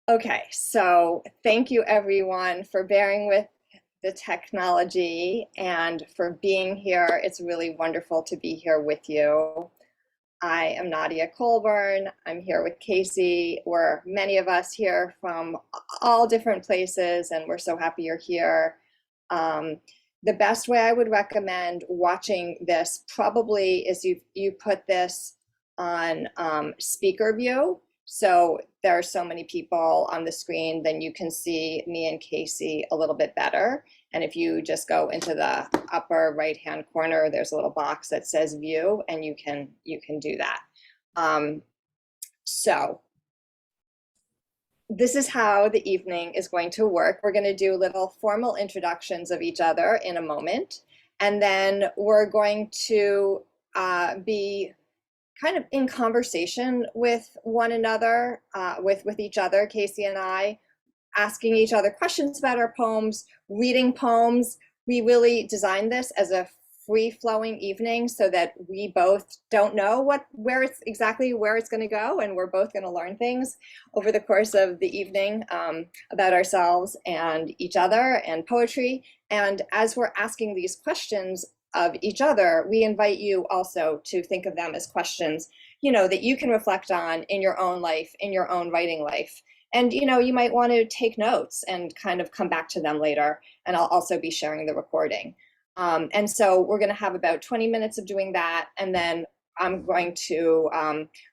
Okay, so thank you everyone for bearing with the technology and for being here. It's really wonderful to be here with you. I am Nadia Colburn. I'm here with Kasey. We're many of us here from all different places, and we're so happy you're here. The best way I would recommend watching this probably is you put this on speaker view. So there are so many people on the screen, then you can see me and Kasey a little bit better. And if you just go into the upper right-hand corner, there's a little box that says view, and you can do that. So this is how the evening is going to work. We're going to do little formal introductions of each other in a moment, and then we're going to be kind of in conversation with one another, with each other, Kasey and I, asking each other questions about our poems, reading poems. We really designed this as a free-flowing evening so that we both don't know where it's going to go, and we're both going to learn things over the course of the evening about ourselves and each other and poetry. And as we're asking these questions of each other, we invite you also to think of them as questions, that you can reflect on in your own life, in your own writing life. And you might want to take notes and kind of come back to them later. And I'll also be sharing the recording. And so we're going to have about 20 minutes of doing that. And then I'm going to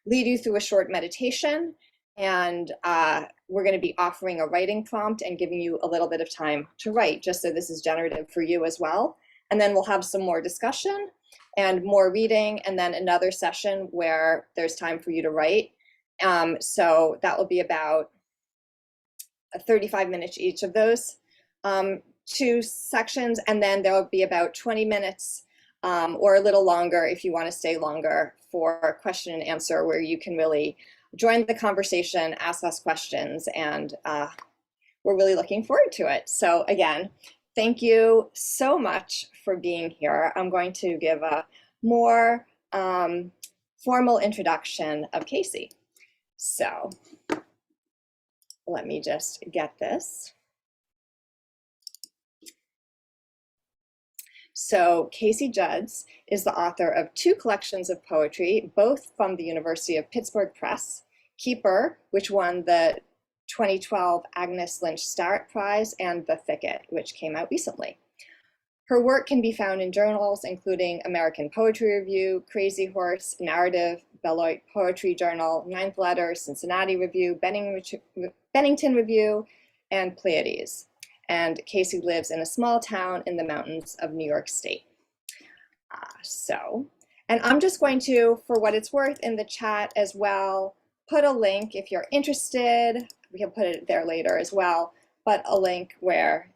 lead you through a short meditation. And we're going to be offering a writing prompt and giving you a little bit of time to write, just so this is generative for you as well. And then we'll have some more discussion and more reading, and then another session where there's time for you to write. So that will be about 35 minutes each of those two sections, and then there will be about 20 minutes or a little longer if you want to stay longer for question and answer, where you can really join the conversation, ask us questions, and we're really looking forward to it. So again, thank you so much for being here. I'm going to give a more formal introduction of Kasey. So let me just get this. So Kasey Jueds is the author of 2 collections of poetry, both from the University of Pittsburgh Press, Keeper, which won the 2012 Agnes Lynch Starrett Prize, and The Thicket, which came out recently. Her work can be found in journals including American Poetry Review, Crazy Horse, Narrative, Beloit Poetry Journal, Ninth Letter, Cincinnati Review, Bennington Review, and Pleiades. And Kasey lives in a small town in the mountains of New York State. And I'm just going to, for what it's worth, in the chat as well, put a link if you're interested. We can put it there later as well, but a link where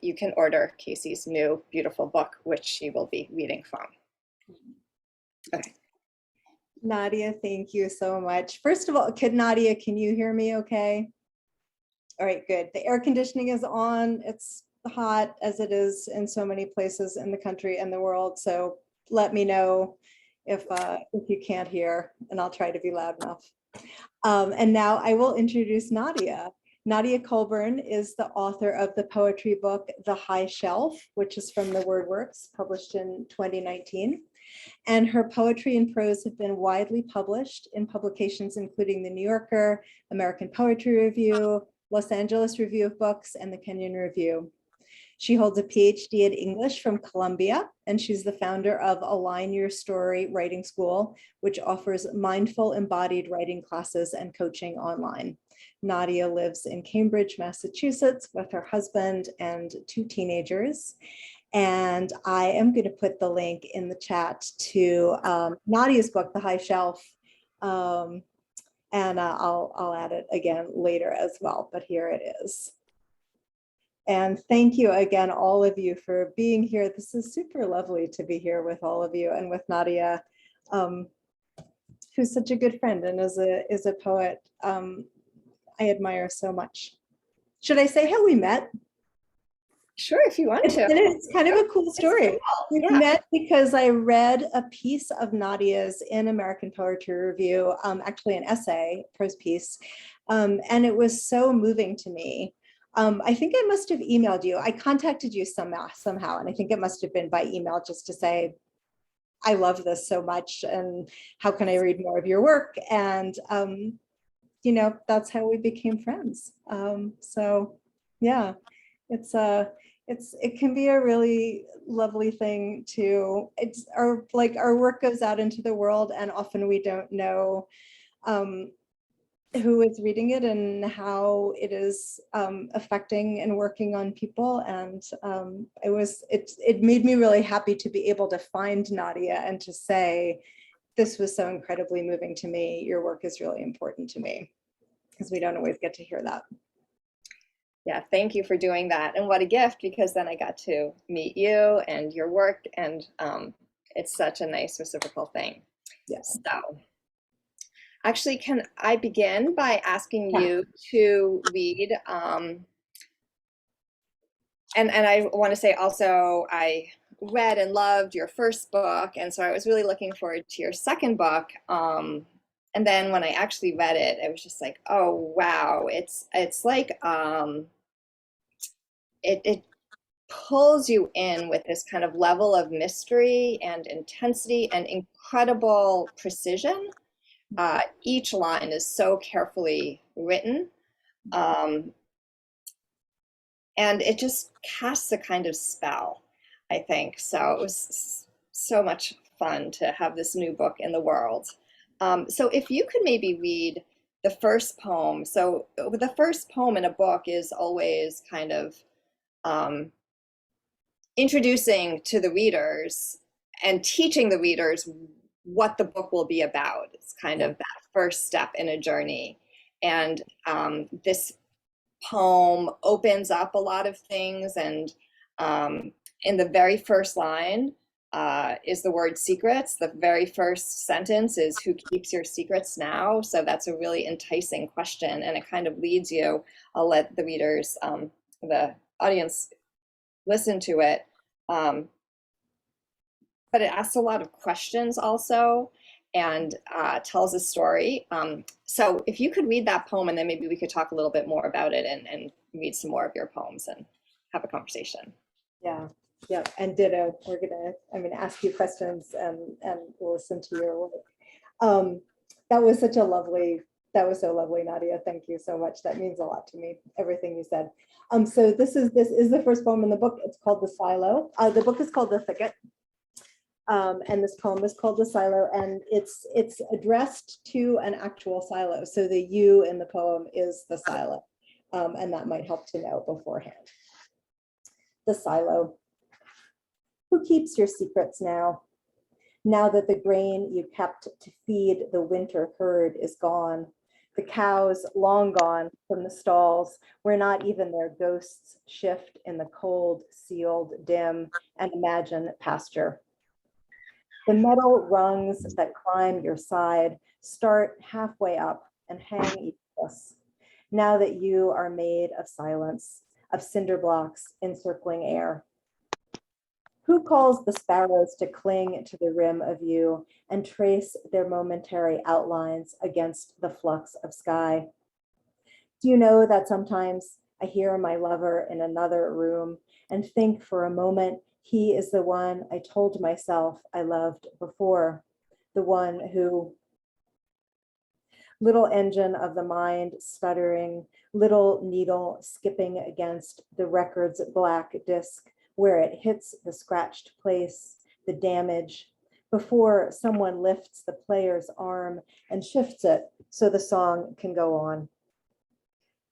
you can order Kasey's new beautiful book, which she will be reading from. Okay. Nadia, thank you so much. First of all, Nadia, can you hear me okay? All right, good. The air conditioning is on. It's hot, as it is in so many places in the country and the world. So let me know if you can't hear, and I'll try to be loud enough. And now I will introduce Nadia. Nadia Colburn is the author of the poetry book, The High Shelf, which is from the WordWorks, published in 2019. And her poetry and prose have been widely published in publications including The New Yorker, American Poetry Review, Los Angeles Review of Books, and the Kenyon Review. She holds a PhD in English from Columbia, and she's the founder of Align Your Story Writing School, which offers mindful embodied writing classes and coaching online. Nadia lives in Cambridge, Massachusetts with her husband and 2 teenagers. And I am going to put the link in the chat to Nadia's book, The High Shelf. And I'll add it again later as well, but here it is. And thank you again, all of you, for being here. This is super lovely to be here with all of you and with Nadia, who's such a good friend and is a poet I admire so much. Should I say how we met? Sure, if you want to. And it's kind of a cool story. Cool. We Yeah. met because I read a piece of Nadia's in American Poetry Review, actually an essay, prose piece, and it was so moving to me. I think I must have emailed you. I contacted you somehow, and I think it must have been by email just to say, I love this so much, and how can I read more of your work? And you know, that's how we became friends. So yeah, it can be a really lovely thing to, it's our work goes out into the world, and often we don't know who is reading it and how it is affecting and working on people. And it made me really happy to be able to find Nadia and to say, this was so incredibly moving to me. Your work is really important to me, because we don't always get to hear that. Yeah, thank you for doing that. And what a gift, because then I got to meet you and your work, and it's such a nice reciprocal thing. Yes. So actually, can I begin by asking Yeah. you to read, and I want to say also, I read and loved your first book, and so I was really looking forward to your second book. And then when I actually read it, I was just like, oh wow, it's like it pulls you in with this kind of level of mystery and intensity and incredible precision. Each line is so carefully written. And it just casts a kind of spell, I think. So it was so much fun to have this new book in the world. So if you could maybe read the first poem. So the first poem in a book is always kind of introducing to the readers and teaching the readers what the book will be about. It's kind of that first step in a journey. And this poem opens up a lot of things, and in the very first line is the word secrets. The very first sentence is, who keeps your secrets now? So that's a really enticing question, and it kind of leads you. I'll let the readers, the audience, listen to it, but it asks a lot of questions also, and tells a story. So if you could read that poem, and then maybe we could talk a little bit more about it, and read some more of your poems and have a conversation. Yeah, yeah, and ditto. We're gonna, ask you questions and we'll listen to your work. That was so lovely, Nadia. Thank you so much. That means a lot to me, everything you said. So this is the first poem in the book. It's called The Silo. The book is called The Thicket. And this poem is called The Silo, and it's addressed to an actual silo. So the you in the poem is the silo, and that might help to know beforehand. The silo. Who keeps your secrets now? Now that the grain you kept to feed the winter herd is gone, the cows long gone from the stalls, where not even their ghosts shift in the cold, sealed, dim, and imagined pasture. The metal rungs that climb your side start halfway up and hang equaless. Now that you are made of silence, of cinder blocks encircling air. Who calls the sparrows to cling to the rim of you and trace their momentary outlines against the flux of sky? Do you know that sometimes I hear my lover in another room and think for a moment he is the one I told myself I loved before, the one who, little engine of the mind stuttering, little needle skipping against the record's black disc where it hits the scratched place, the damage, before someone lifts the player's arm and shifts it so the song can go on.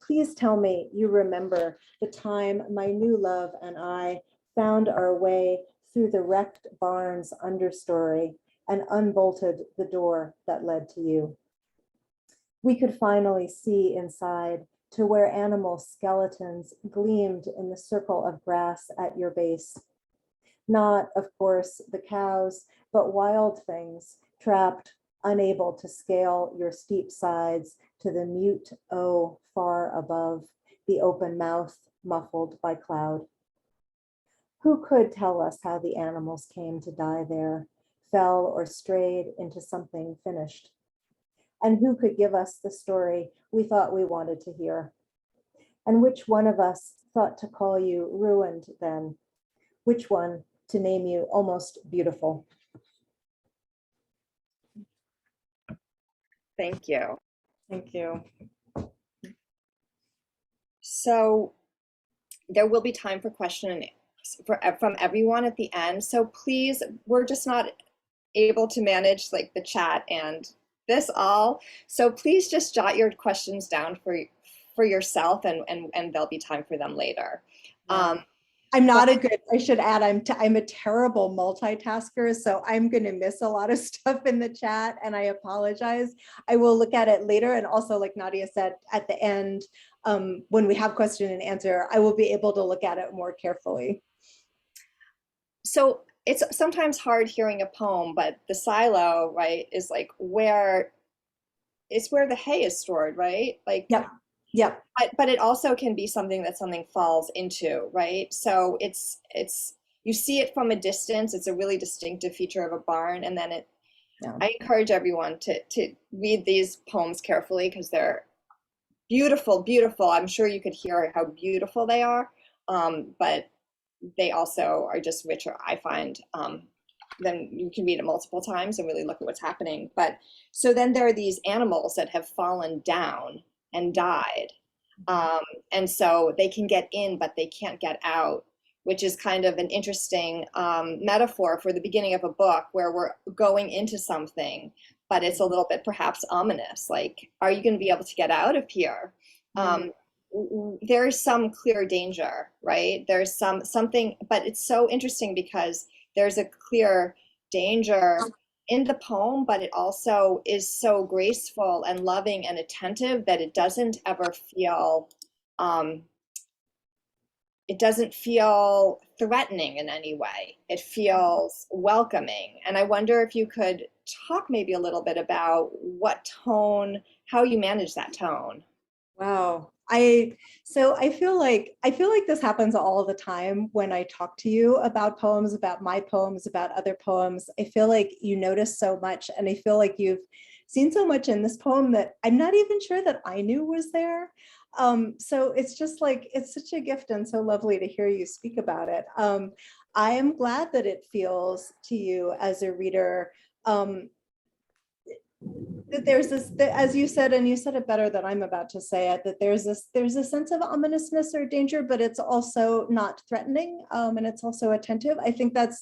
Please tell me you remember the time my new love and I found our way through the wrecked barn's understory and unbolted the door that led to you. We could finally see inside to where animal skeletons gleamed in the circle of grass at your base. Not, of course, the cows, but wild things trapped, unable to scale your steep sides to the mute O far above, the open mouth muffled by cloud. Who could tell us how the animals came to die there, fell or strayed into something finished? And who could give us the story we thought we wanted to hear? And which one of us thought to call you ruined then? Which one to name you almost beautiful? Thank you. Thank you. So there will be time for question and from everyone at the end. So please, we're just not able to manage like the chat and this all. So please just jot your questions down for yourself, and there'll be time for them later. I'm not a good, I should add, I'm a terrible multitasker, so I'm going to miss a lot of stuff in the chat, and I apologize. I will look at it later, and also, like Nadia said, at the end, when we have question and answer, I will be able to look at it more carefully. So it's sometimes hard hearing a poem, but the silo, right, is like where the hay is stored, right? Like, yep. Yep. But it also can be something that something falls into, right? So it's you see it from a distance. It's a really distinctive feature of a barn, and then I encourage everyone to read these poems carefully because they're beautiful, beautiful. I'm sure you could hear how beautiful they are, but they also are just richer, I find. Then you can read it multiple times and really look at what's happening. But so then there are these animals that have fallen down and died. And so they can get in, but they can't get out, which is kind of an interesting metaphor for the beginning of a book where we're going into something, but it's a little bit perhaps ominous. Like, are you going to be able to get out of here? There's some clear danger, right? There's something, but it's so interesting because there's a clear danger in the poem, but it also is so graceful and loving and attentive that it doesn't ever feel, it doesn't feel threatening in any way. It feels welcoming. And I wonder if you could talk maybe a little bit about what tone, how you manage that tone. Wow. So I feel like this happens all the time when I talk to you about poems, about my poems, about other poems. I feel like you notice so much, and I feel like you've seen so much in this poem that I'm not even sure that I knew was there. So it's just like, it's such a gift and so lovely to hear you speak about it. I am glad that it feels to you as a reader that there's this, that, as you said, and you said it better than I'm about to say it, that there's a sense of ominousness or danger, but it's also not threatening, and it's also attentive. I think that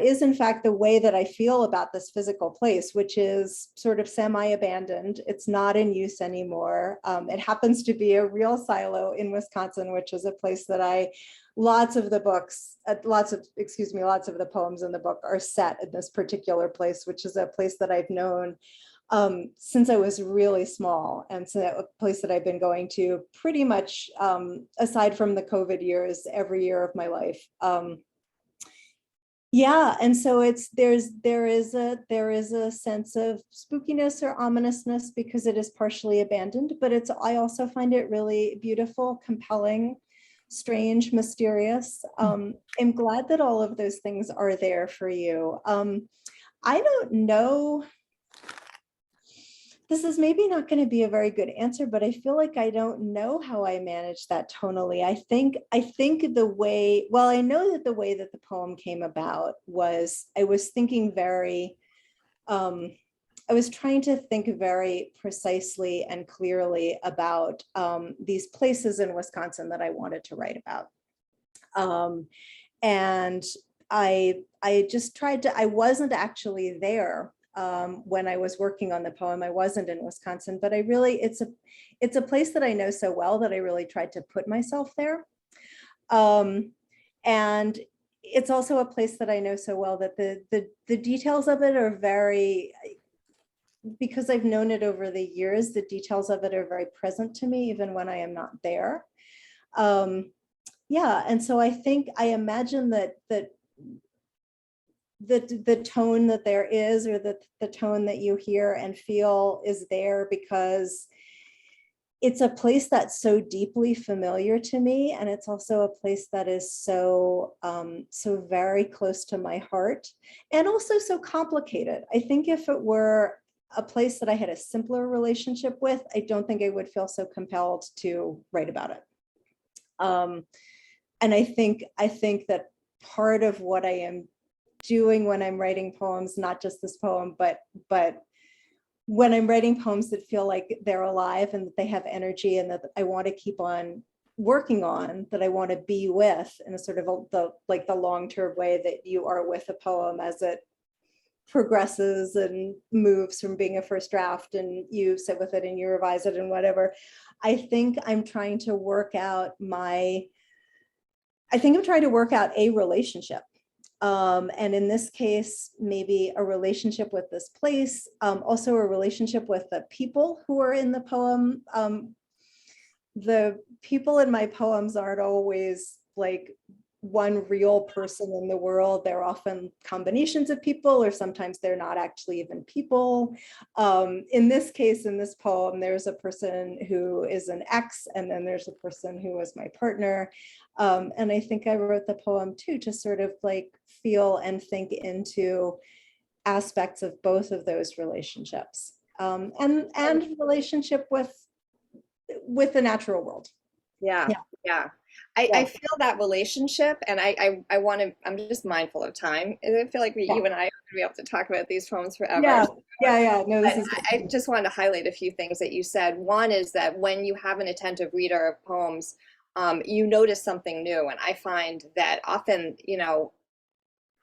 is in fact the way that I feel about this physical place, which is sort of semi-abandoned. It's not in use anymore. It happens to be a real silo in Wisconsin, which is a place that lots of the poems in the book are set in this particular place, which is a place that I've known since I was really small. And so a place that I've been going to pretty much, aside from the COVID years, every year of my life. Yeah, and so there is a sense of spookiness or ominousness because it is partially abandoned, but I also find it really beautiful, compelling, strange, mysterious. I'm glad that all of those things are there for you. I don't know. This is maybe not going to be a very good answer, but I feel like I don't know how I manage that tonally. I think the way, well, I know that the way that the poem came about was I was thinking I was trying to think very precisely and clearly about these places in Wisconsin that I wanted to write about. And I just tried to, I wasn't actually there when I was working on the poem. I wasn't in Wisconsin, but it's a place that I know so well that I really tried to put myself there. And it's also a place that I know so well that the details of it are very, because I've known it over the years, the details of it are very present to me, even when I am not there. Yeah, and so I imagine that the tone that there is, or the tone that you hear and feel is there because it's a place that's so deeply familiar to me, and it's also a place that is so so very close to my heart, and also so complicated. I think if it were a place that I had a simpler relationship with, I don't think I would feel so compelled to write about it. And I think that part of what I am doing when I'm writing poems, not just this poem, but when I'm writing poems that feel like they're alive and that they have energy and that I want to keep on working on, that I want to be with in a sort of the long-term way that you are with a poem as it progresses and moves from being a first draft and you sit with it and you revise it and whatever. I think I'm trying to work out a relationship. And in this case, maybe a relationship with this place, also a relationship with the people who are in the poem. The people in my poems aren't always like one real person in the world. They're often combinations of people, or sometimes they're not actually even people. In this case, in this poem, there's a person who is an ex, and then there's a person who was my partner. And I think I wrote the poem too to sort of like feel and think into aspects of both of those relationships, and relationship with the natural world. Yeah, yeah. I feel that relationship, and I want to, I'm just mindful of time. I feel like you and I are going to be able to talk about these poems forever. Yeah. No, this But is I just wanted to highlight a few things that you said. One is that when you have an attentive reader of poems, you notice something new. And I find that often,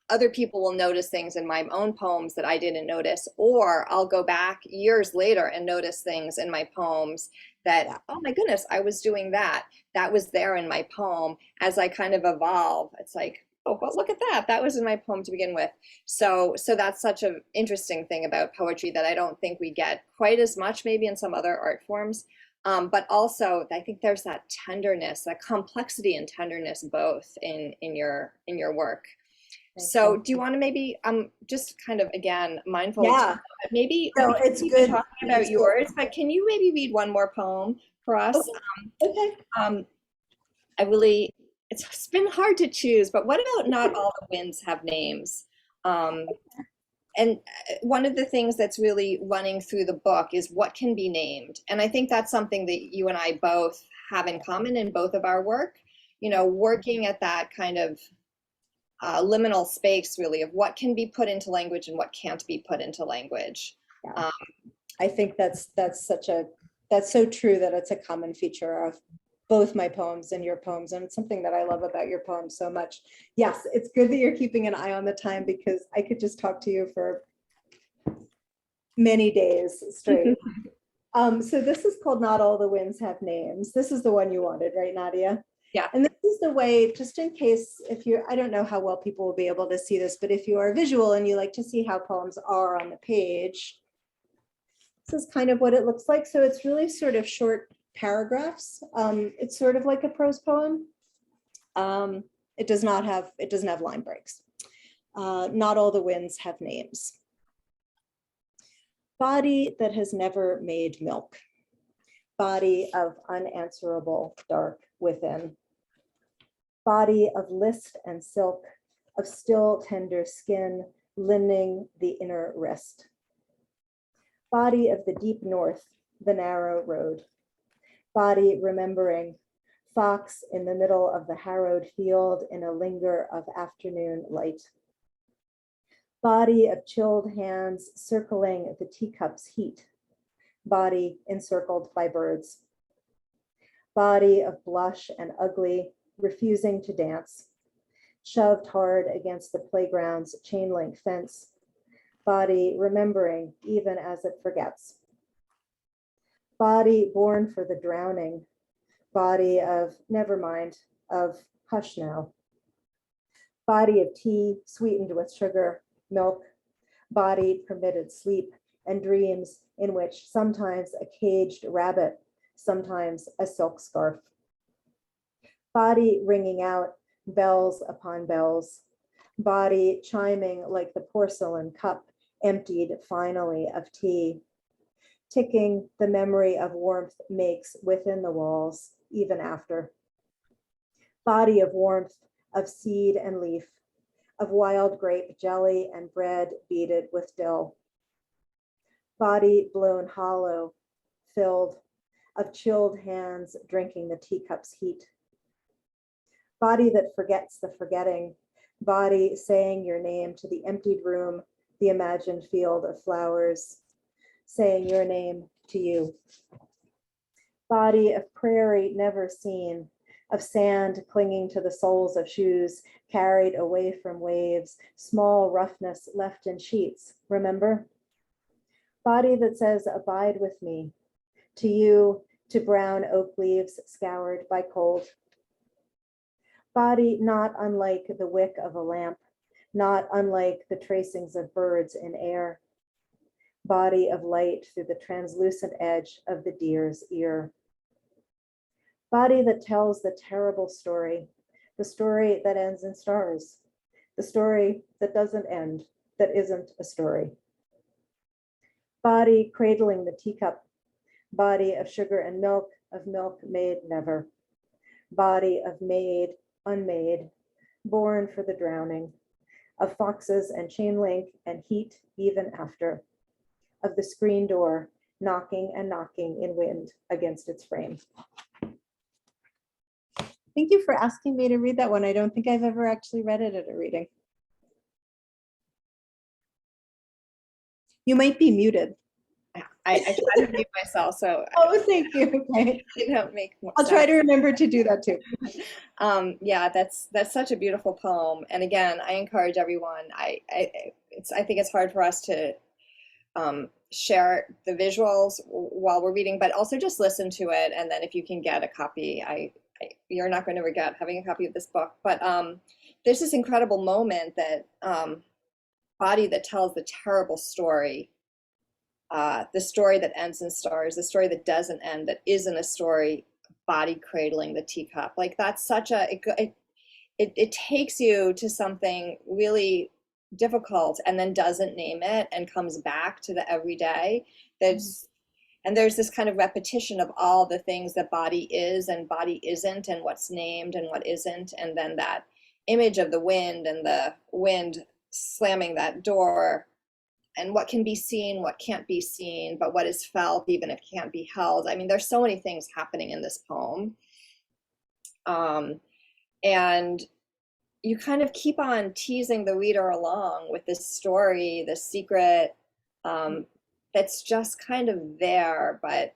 other people will notice things in my own poems that I didn't notice, or I'll go back years later and notice things in my poems that, oh my goodness, I was doing that. That was there in my poem. As I kind of evolve, it's like, oh, well, look at that. That was in my poem to begin with. So that's such an interesting thing about poetry that I don't think we get quite as much maybe in some other art forms. But also, I think there's that tenderness, that complexity and tenderness both in your work. So do you want to maybe just kind of again mindful of time, maybe no, it's good talking about yours, but can you maybe read one more poem for us? Okay. It's been hard to choose, but what about Not All the Winds Have Names? And one of the things that's really running through the book is what can be named. And I think that's something that you and I both have in common in both of our work, working at that kind of liminal space really of what can be put into language and what can't be put into language. I think that's so true, that it's a common feature of both my poems and your poems, and it's something that I love about your poems so much. Yes, it's good that you're keeping an eye on the time, because I could just talk to you for many days straight. So this is called Not All the Winds Have Names. This is the one you wanted, right, Nadia? Yeah. And this is the way, just in case, I don't know how well people will be able to see this, but if you are visual and you like to see how poems are on the page, this is kind of what it looks like. So it's really sort of short paragraphs. It's sort of like a prose poem. It doesn't have line breaks. Not all the winds have names. Body that has never made milk. Body of unanswerable dark within. Body of list and silk, of still tender skin, limning the inner wrist. Body of the deep north, the narrow road. Body remembering, fox in the middle of the harrowed field in a linger of afternoon light. Body of chilled hands circling the teacup's heat. Body encircled by birds. Body of blush and ugly, refusing to dance, shoved hard against the playground's chain link fence. Body remembering even as it forgets. Body born for the drowning. Body of never mind, of hush now. Body of tea sweetened with sugar, milk. Body permitted sleep and dreams in which sometimes a caged rabbit, sometimes a silk scarf. Body ringing out, bells upon bells. Body chiming like the porcelain cup emptied finally of tea. ticking the memory of warmth makes within the walls, even after. Body of warmth, of seed and leaf, of wild grape jelly and bread beaded with dill. Body blown hollow, filled, of chilled hands drinking the teacup's heat. Body that forgets the forgetting, body saying your name to the emptied room, the imagined field of flowers, saying your name to you. Body of prairie never seen, of sand clinging to the soles of shoes, carried away from waves, small roughness left in sheets, remember? Body that says, abide with me, to you, to brown oak leaves scoured by cold. Body not unlike the wick of a lamp, not unlike the tracings of birds in air. Body of light through the translucent edge of the deer's ear. Body that tells the terrible story, the story that ends in stars, the story that doesn't end, that isn't a story. Body cradling the teacup, body of sugar and milk, of milk made never. Body of made, unmade, born for the drowning, of foxes and chain link and heat even after, of the screen door knocking and knocking in wind against its frame. Thank you for asking me to read that one. I don't think I've ever actually read it at a reading. You might be muted. I try to mute myself, so Oh, thank you. Okay. I don't make more I'll try to remember to do that too. Yeah, that's such a beautiful poem. And again, I encourage everyone. I think it's hard for us to share the visuals while we're reading, but also just listen to it. And then if you can get a copy, you're not going to regret having a copy of this book. But there's this incredible moment that body that tells the terrible story. The story that ends in stars, the story that doesn't end, that isn't a story, body cradling the teacup. Like that's such a, it takes you to something really difficult and then doesn't name it and comes back to the everyday. And there's this kind of repetition of all the things that body is and body isn't and what's named and what isn't. And then that image of the wind and the wind slamming that door, and what can be seen, what can't be seen, but what is felt, even if it can't be held. I mean, there's so many things happening in this poem. And you kind of keep on teasing the reader along with this story, this secret that's just kind of there, but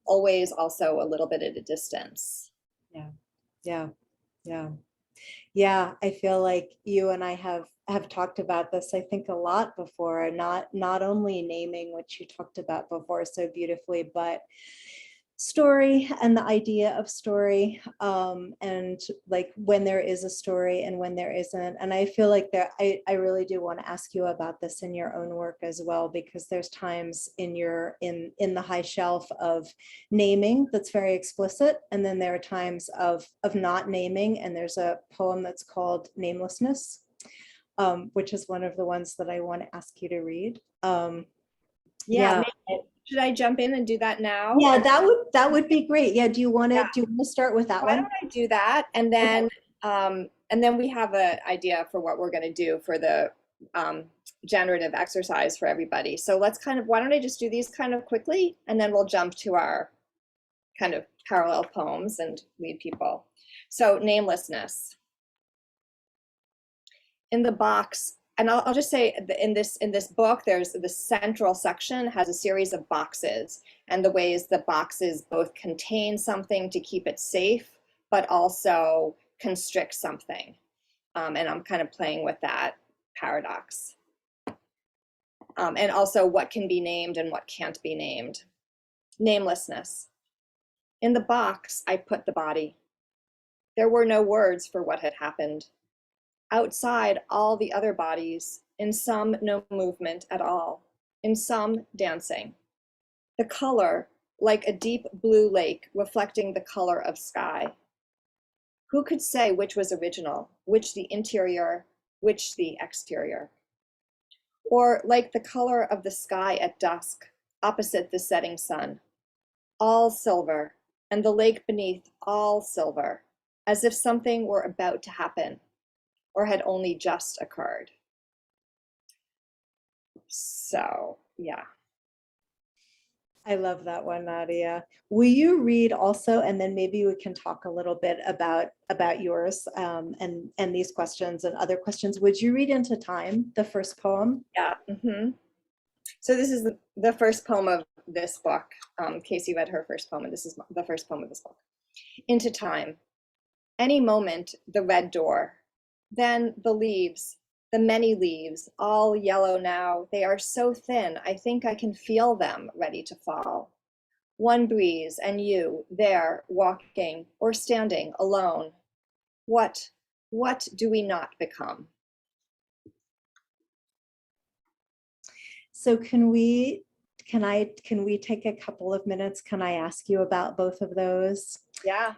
always also a little bit at a distance. Yeah, I feel like you and I have talked about this, I think, a lot before, not only naming, which you talked about before so beautifully, but story and the idea of story, and like when there is a story and when there isn't. And I feel like I really do want to ask you about this in your own work as well, because there's times in the high shelf of naming that's very explicit, and then there are times of not naming. And there's a poem that's called Namelessness, which is one of the ones that I want to ask you to read. Yeah. Should I jump in and do that now? Yeah, that would be great. Yeah, do you want to start with that one? Why don't I do that, and then we have an idea for what we're going to do for the generative exercise for everybody. So let's why don't I just do these kind of quickly, and then we'll jump to our kind of parallel poems and lead people. So namelessness. In the box, and I'll just say in this book, there's the central section has a series of boxes, and the ways the boxes both contain something to keep it safe, but also constrict something. And I'm kind of playing with that paradox. And also what can be named and what can't be named. Namelessness. In the box, I put the body. There were no words for what had happened. Outside all the other bodies, in some no movement at all, in some dancing. The color, like a deep blue lake reflecting the color of sky. Who could say which was original, which the interior, which the exterior? Or like the color of the sky at dusk, opposite the setting sun, all silver, and the lake beneath all silver, as if something were about to happen or had only just occurred. So, yeah. I love that one, Nadia. Will you read also, and then maybe we can talk a little bit about yours and these questions and other questions. Would you read Into Time, the first poem? Yeah. So this is the first poem of this book. Kasey read her first poem, and this is the first poem of this book. Into Time. Any moment, the red door. Then the leaves, the many leaves, all yellow now. They are so thin, I think I can feel them ready to fall. One breeze, and you, there, walking or standing alone. What do we not become? So can we take a couple of minutes? Can I ask you about both of those? Yeah.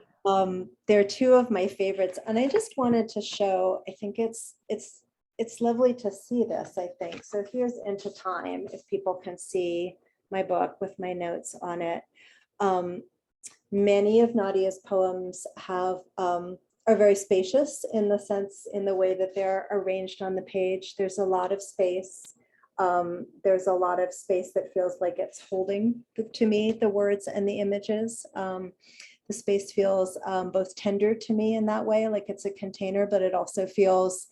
They're two of my favorites, and I just wanted to show, I think it's lovely to see this, I think. So here's Into Time, if people can see my book with my notes on it. Many of Nadia's poems are very spacious in the way that they're arranged on the page. There's a lot of space. There's a lot of space that feels like it's holding, to me, the words and the images. The space feels both tender to me in that way, like it's a container, but it also feels,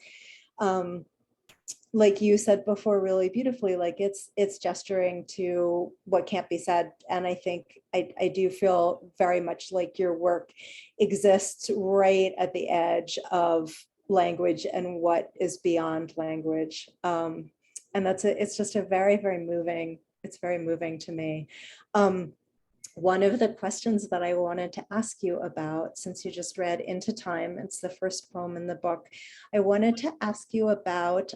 like you said before, really beautifully, like it's gesturing to what can't be said. And I think I do feel very much like your work exists right at the edge of language and what is beyond language. And it's just a very, very moving, it's very moving to me. One of the questions that I wanted to ask you about, since you just read Into Time, it's the first poem in the book, I wanted to ask you about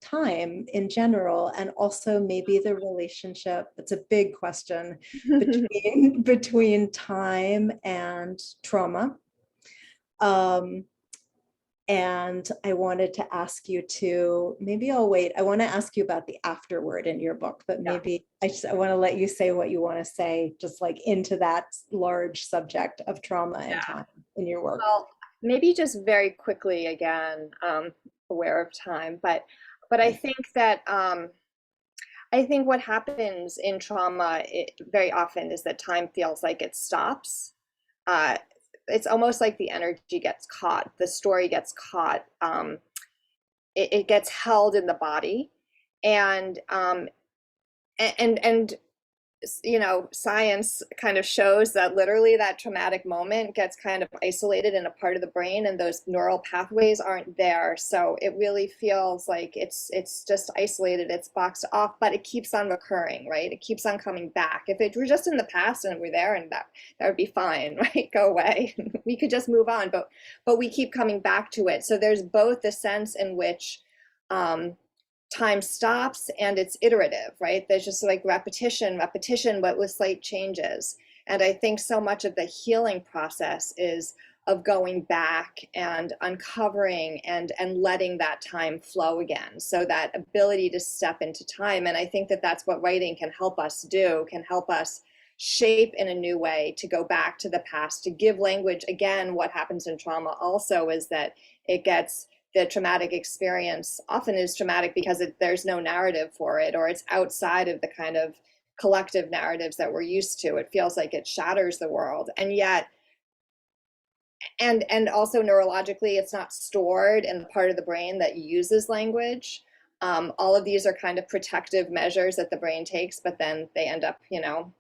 time in general, and also maybe the relationship, it's a big question, between time and trauma. And I wanted to ask you to, maybe I'll wait. I want to ask you about the afterword in your book, but maybe I want to let you say what you want to say, just like into that large subject of trauma and time in your work. Well, maybe just very quickly again, aware of time, but I think that I think what happens in trauma very often is that time feels like it stops. It's almost like the energy gets caught, the story gets caught, it gets held in the body, and you know, science kind of shows that literally that traumatic moment gets kind of isolated in a part of the brain, and those neural pathways aren't there. So it really feels like it's just isolated, it's boxed off, but it keeps on recurring, right? It keeps on coming back. If it were just in the past and we're there, and that would be fine, right? Go away. We could just move on, but we keep coming back to it. So there's both the sense in which time stops and it's iterative, right? There's just like repetition, but with slight changes. And I think so much of the healing process is of going back and uncovering and letting that time flow again. So that ability to step into time. And I think that that's what writing can help us do, can help us shape in a new way, to go back to the past, to give language. Again, what happens in trauma also is that it gets, the traumatic experience often is traumatic because there's no narrative for it, or it's outside of the kind of collective narratives that we're used to. It feels like it shatters the world, and yet, and also neurologically, it's not stored in the part of the brain that uses language. All of these are kind of protective measures that the brain takes, but then they end up, you know,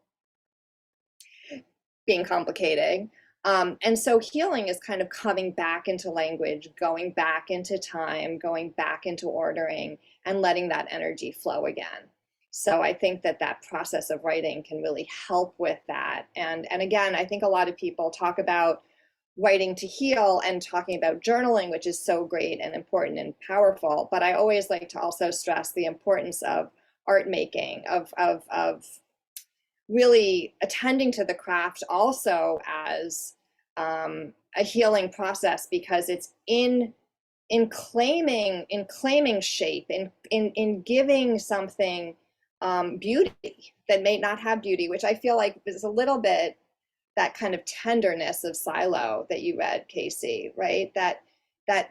being complicated. And so healing is kind of coming back into language, going back into time, going back into ordering, and letting that energy flow again. So I think that that process of writing can really help with that. And again, I think a lot of people talk about writing to heal and talking about journaling, which is so great and important and powerful. But I always like to also stress the importance of art making, of really attending to the craft also as a healing process, because it's in claiming shape, in giving something beauty that may not have beauty, which I feel like is a little bit that kind of tenderness of Silo that you read, Kasey, right? That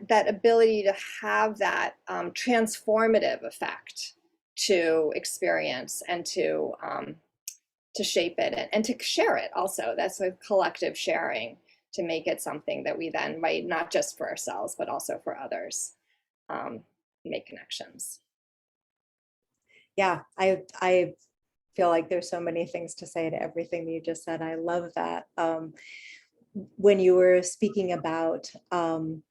ability to have that transformative effect to experience and to shape it and to share it also. That's a collective sharing to make it something that we then write, not just for ourselves, but also for others, make connections. Yeah, I feel like there's so many things to say to everything that you just said. I love that. When you were speaking about the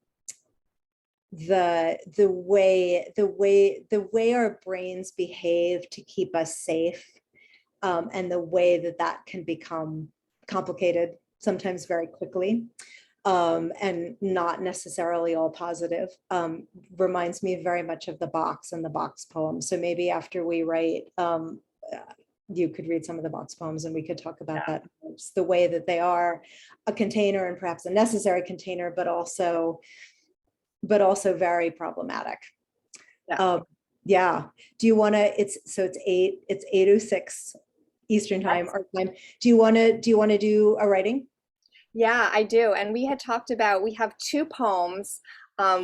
way our brains behave to keep us safe, and the way that that can become complicated sometimes very quickly, and not necessarily all positive, reminds me very much of the box and the box poem. So maybe after we write, you could read some of the box poems and we could talk about that. It's the way that they are a container and perhaps a necessary container, but also very problematic. Yeah. Yeah. Do you want to, it's 8:06 Eastern time, our time. Do you want to do a writing? Yeah, I do. And we had talked about, we have two poems.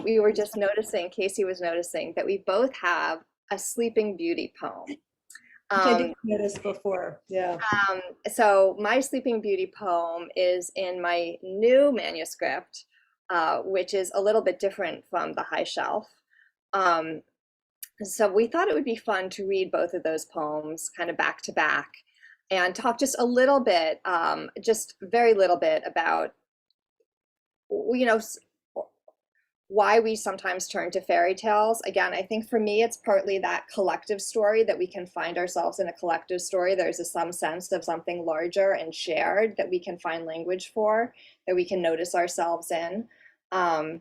We were just noticing, Kasey was noticing that we both have a Sleeping Beauty poem. Which I didn't notice before. Yeah. So my Sleeping Beauty poem is in my new manuscript, which is a little bit different from the High Shelf. So we thought it would be fun to read both of those poems kind of back to back and talk just a little bit, just very little bit about, you know, why we sometimes turn to fairy tales. Again, I think for me, it's partly that collective story that we can find ourselves in a collective story. There's some sense of something larger and shared that we can find language for, that we can notice ourselves in. I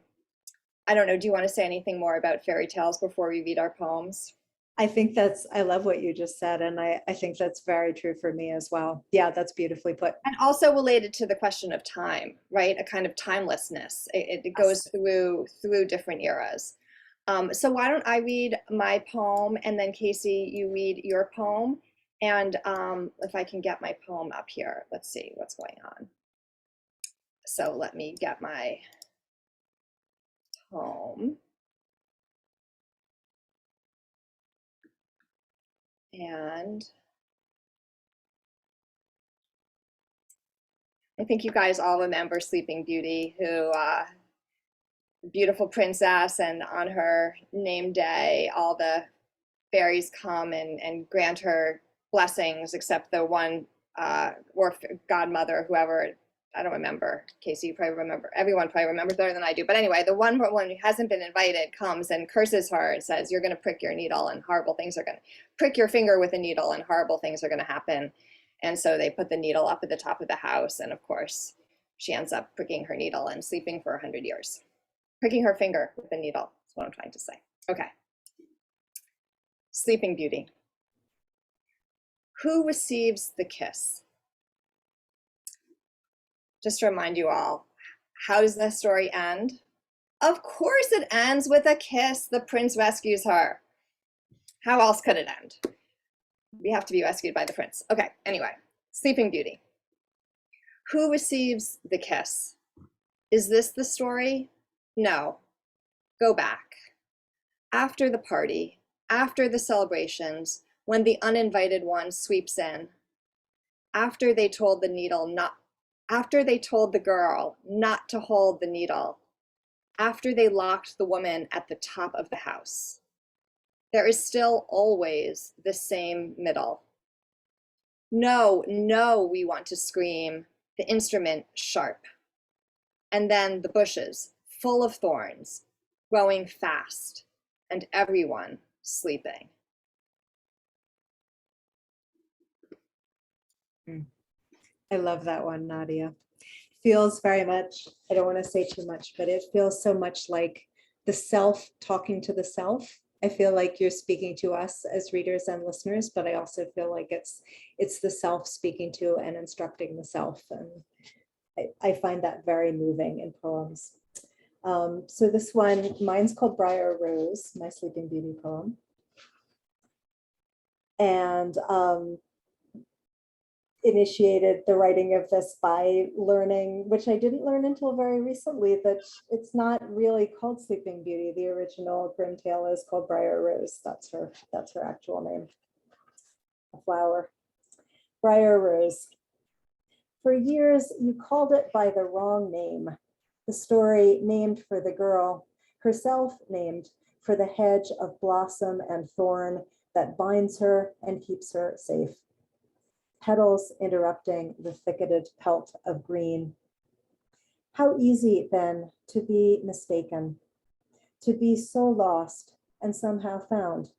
don't know, do you want to say anything more about fairy tales before we read our poems? I love what you just said. And I think that's very true for me as well. Yeah, that's beautifully put. And also related to the question of time, right? A kind of timelessness. It goes through different eras. So why don't I read my poem and then Kasey, you read your poem. And if I can get my poem up here, let's see what's going on. So let me get my poem. And I think you guys all remember Sleeping Beauty, who beautiful princess, and on her name day, all the fairies come and grant her blessings, except the one or godmother, whoever, I don't remember. Kasey, you probably remember. Everyone probably remembers better than I do. But anyway, the one who hasn't been invited comes and curses her and says, "You're going to prick your needle, and horrible things are going to prick your finger with a needle, and horrible things are going to happen." And so they put the needle up at the top of the house, and of course, she ends up pricking her needle and sleeping for 100 years. Pricking her finger with a needle, is what I'm trying to say. Okay. Sleeping Beauty. Who receives the kiss? Just to remind you all, how does the story end? Of course it ends with a kiss. The prince rescues her. How else could it end? We have to be rescued by the prince. Okay, anyway, Sleeping Beauty. Who receives the kiss? Is this the story? No. Go back. After the party, after the celebrations, when the uninvited one sweeps in, after they told the girl not to hold the needle, after they locked the woman at the top of the house, there is still always the same middle. No, no, we want to scream, the instrument sharp. And then the bushes, full of thorns, growing fast, and everyone sleeping. I love that one, Nadia. Feels very much, I don't want to say too much, but it feels so much like the self talking to the self. I feel like you're speaking to us as readers and listeners, but I also feel like it's the self speaking to and instructing the self. And I find that very moving in poems. So this one, mine's called Briar Rose, my Sleeping Beauty poem. and initiated the writing of this by learning, which I didn't learn until very recently, that it's not really called Sleeping Beauty. The original Grimm tale is called Briar Rose. That's her actual name. A flower. Briar Rose. For years, you called it by the wrong name. The story named for the girl, herself named for the hedge of blossom and thorn that binds her and keeps her safe. Petals interrupting the thicketed pelt of green. How easy, then, to be mistaken, to be so lost and somehow found.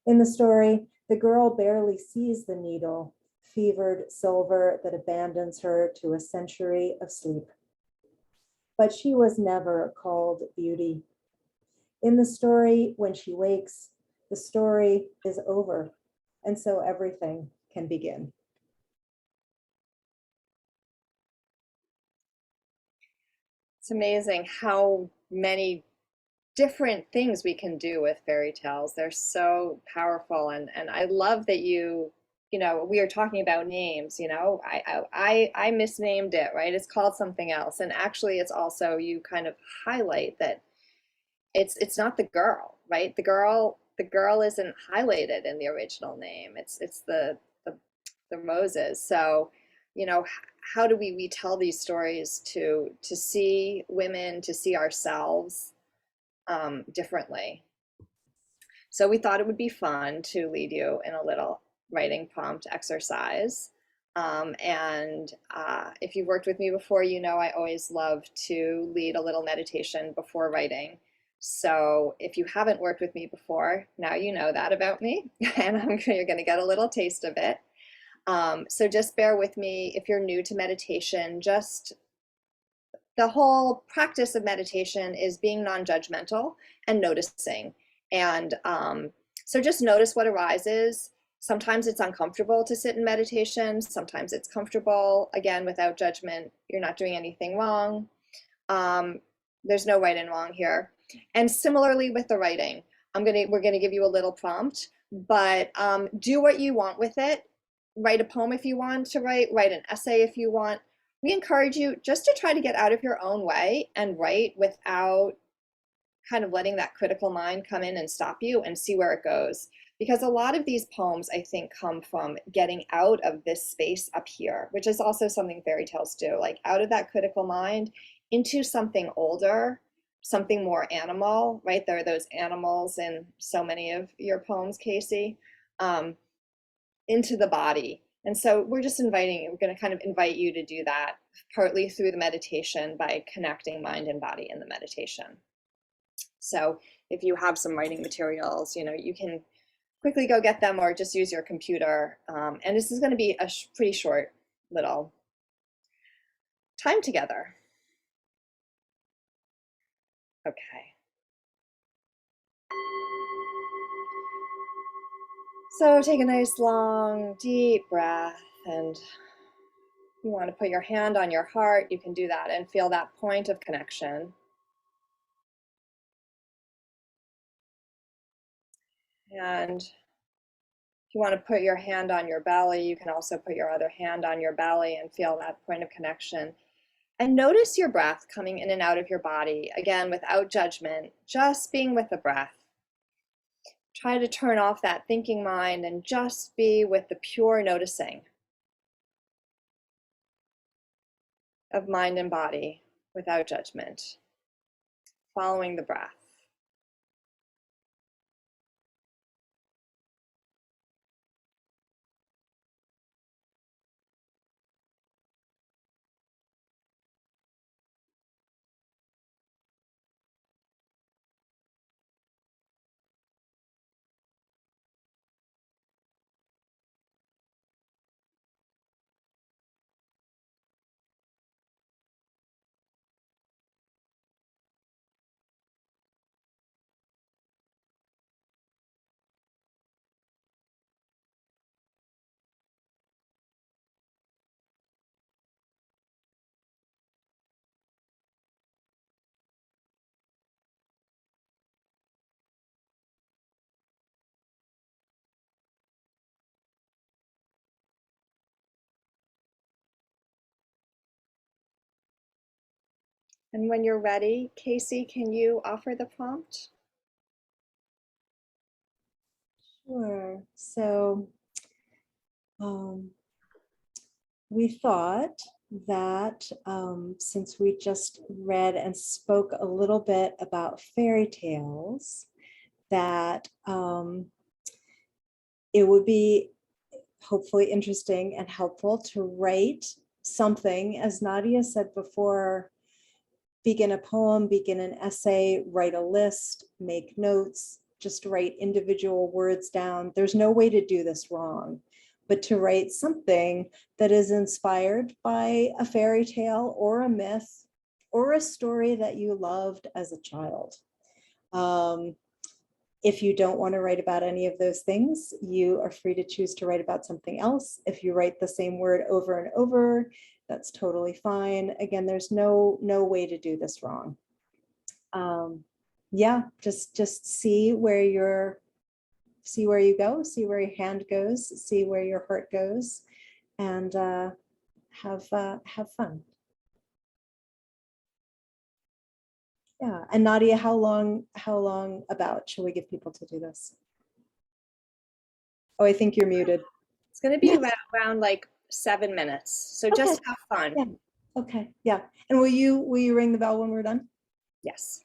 In the story, the girl barely sees the needle, fevered silver that abandons her to a century of sleep. But she was never called beauty. In the story, when she wakes, the story is over, and so everything can begin. It's amazing how many different things we can do with fairy tales. They're so powerful, and I love that you know, we are talking about names. You know, I misnamed it, right? It's called something else, and actually, it's also, you kind of highlight that it's not the girl, right? The girl isn't highlighted in the original name. It's the Moses. So, you know, how do we retell these stories to see women, to see ourselves differently? So we thought it would be fun to lead you in a little writing prompt exercise. If you've worked with me before, you know I always love to lead a little meditation before writing. So if you haven't worked with me before, now you know that about me, and you're going to get a little taste of it. So just bear with me if you're new to meditation. Just the whole practice of meditation is being non-judgmental and noticing. And so just notice what arises. Sometimes it's uncomfortable to sit in meditation. Sometimes it's comfortable, again, without judgment. You're not doing anything wrong. There's no right and wrong here. And similarly with the writing, we're gonna give you a little prompt, but do what you want with it. Write a poem if you want to write an essay if you want. We encourage you just to try to get out of your own way and write without kind of letting that critical mind come in and stop you, and see where it goes. Because a lot of these poems, I think, come from getting out of this space up here, which is also something fairy tales do, like out of that critical mind into something older, something more animal, right? There are those animals in so many of your poems, Kasey, into the body. And so we're going to kind of invite you to do that, partly through the meditation by connecting mind and body in the meditation. So if you have some writing materials, you know, you can quickly go get them or just use your computer. And this is going to be a pretty short little time together. Okay. So take a nice long deep breath, and you want to put your hand on your heart, you can do that and feel that point of connection. And if you want to put your hand on your belly, you can also put your other hand on your belly and feel that point of connection. And notice your breath coming in and out of your body, again, without judgment, just being with the breath. Try to turn off that thinking mind and just be with the pure noticing of mind and body without judgment, following the breath. And when you're ready, Kasey, can you offer the prompt? Sure. So we thought that since we just read and spoke a little bit about fairy tales, that it would be hopefully interesting and helpful to write something, as Nadia said before, begin a poem, begin an essay, write a list, make notes, just write individual words down. There's no way to do this wrong, but to write something that is inspired by a fairy tale or a myth or a story that you loved as a child. If you don't want to write about any of those things, you are free to choose to write about something else. If you write the same word over and over, that's totally fine. Again, there's no way to do this wrong. Yeah, just see where you go, see where your hand goes, see where your heart goes, and have fun. Yeah, and Nadia, how long about should we give people to do this? Oh, I think you're muted. It's going to be around like 7 minutes. So Okay. just have fun. Yeah. Okay. Yeah. And will you ring the bell when we're done? Yes.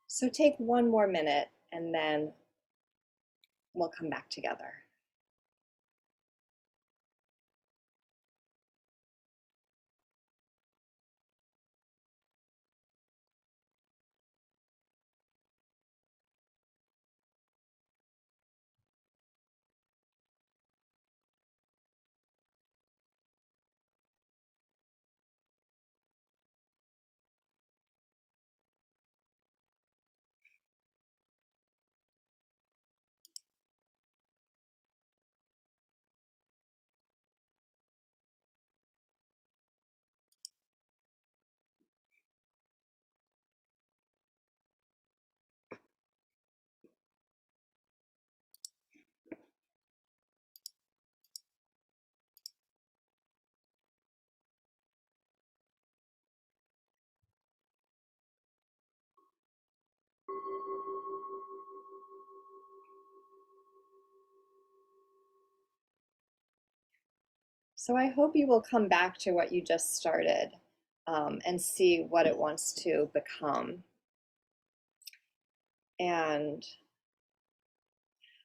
So take one more minute and then we'll come back together. So I hope you will come back to what you just started and see what it wants to become. And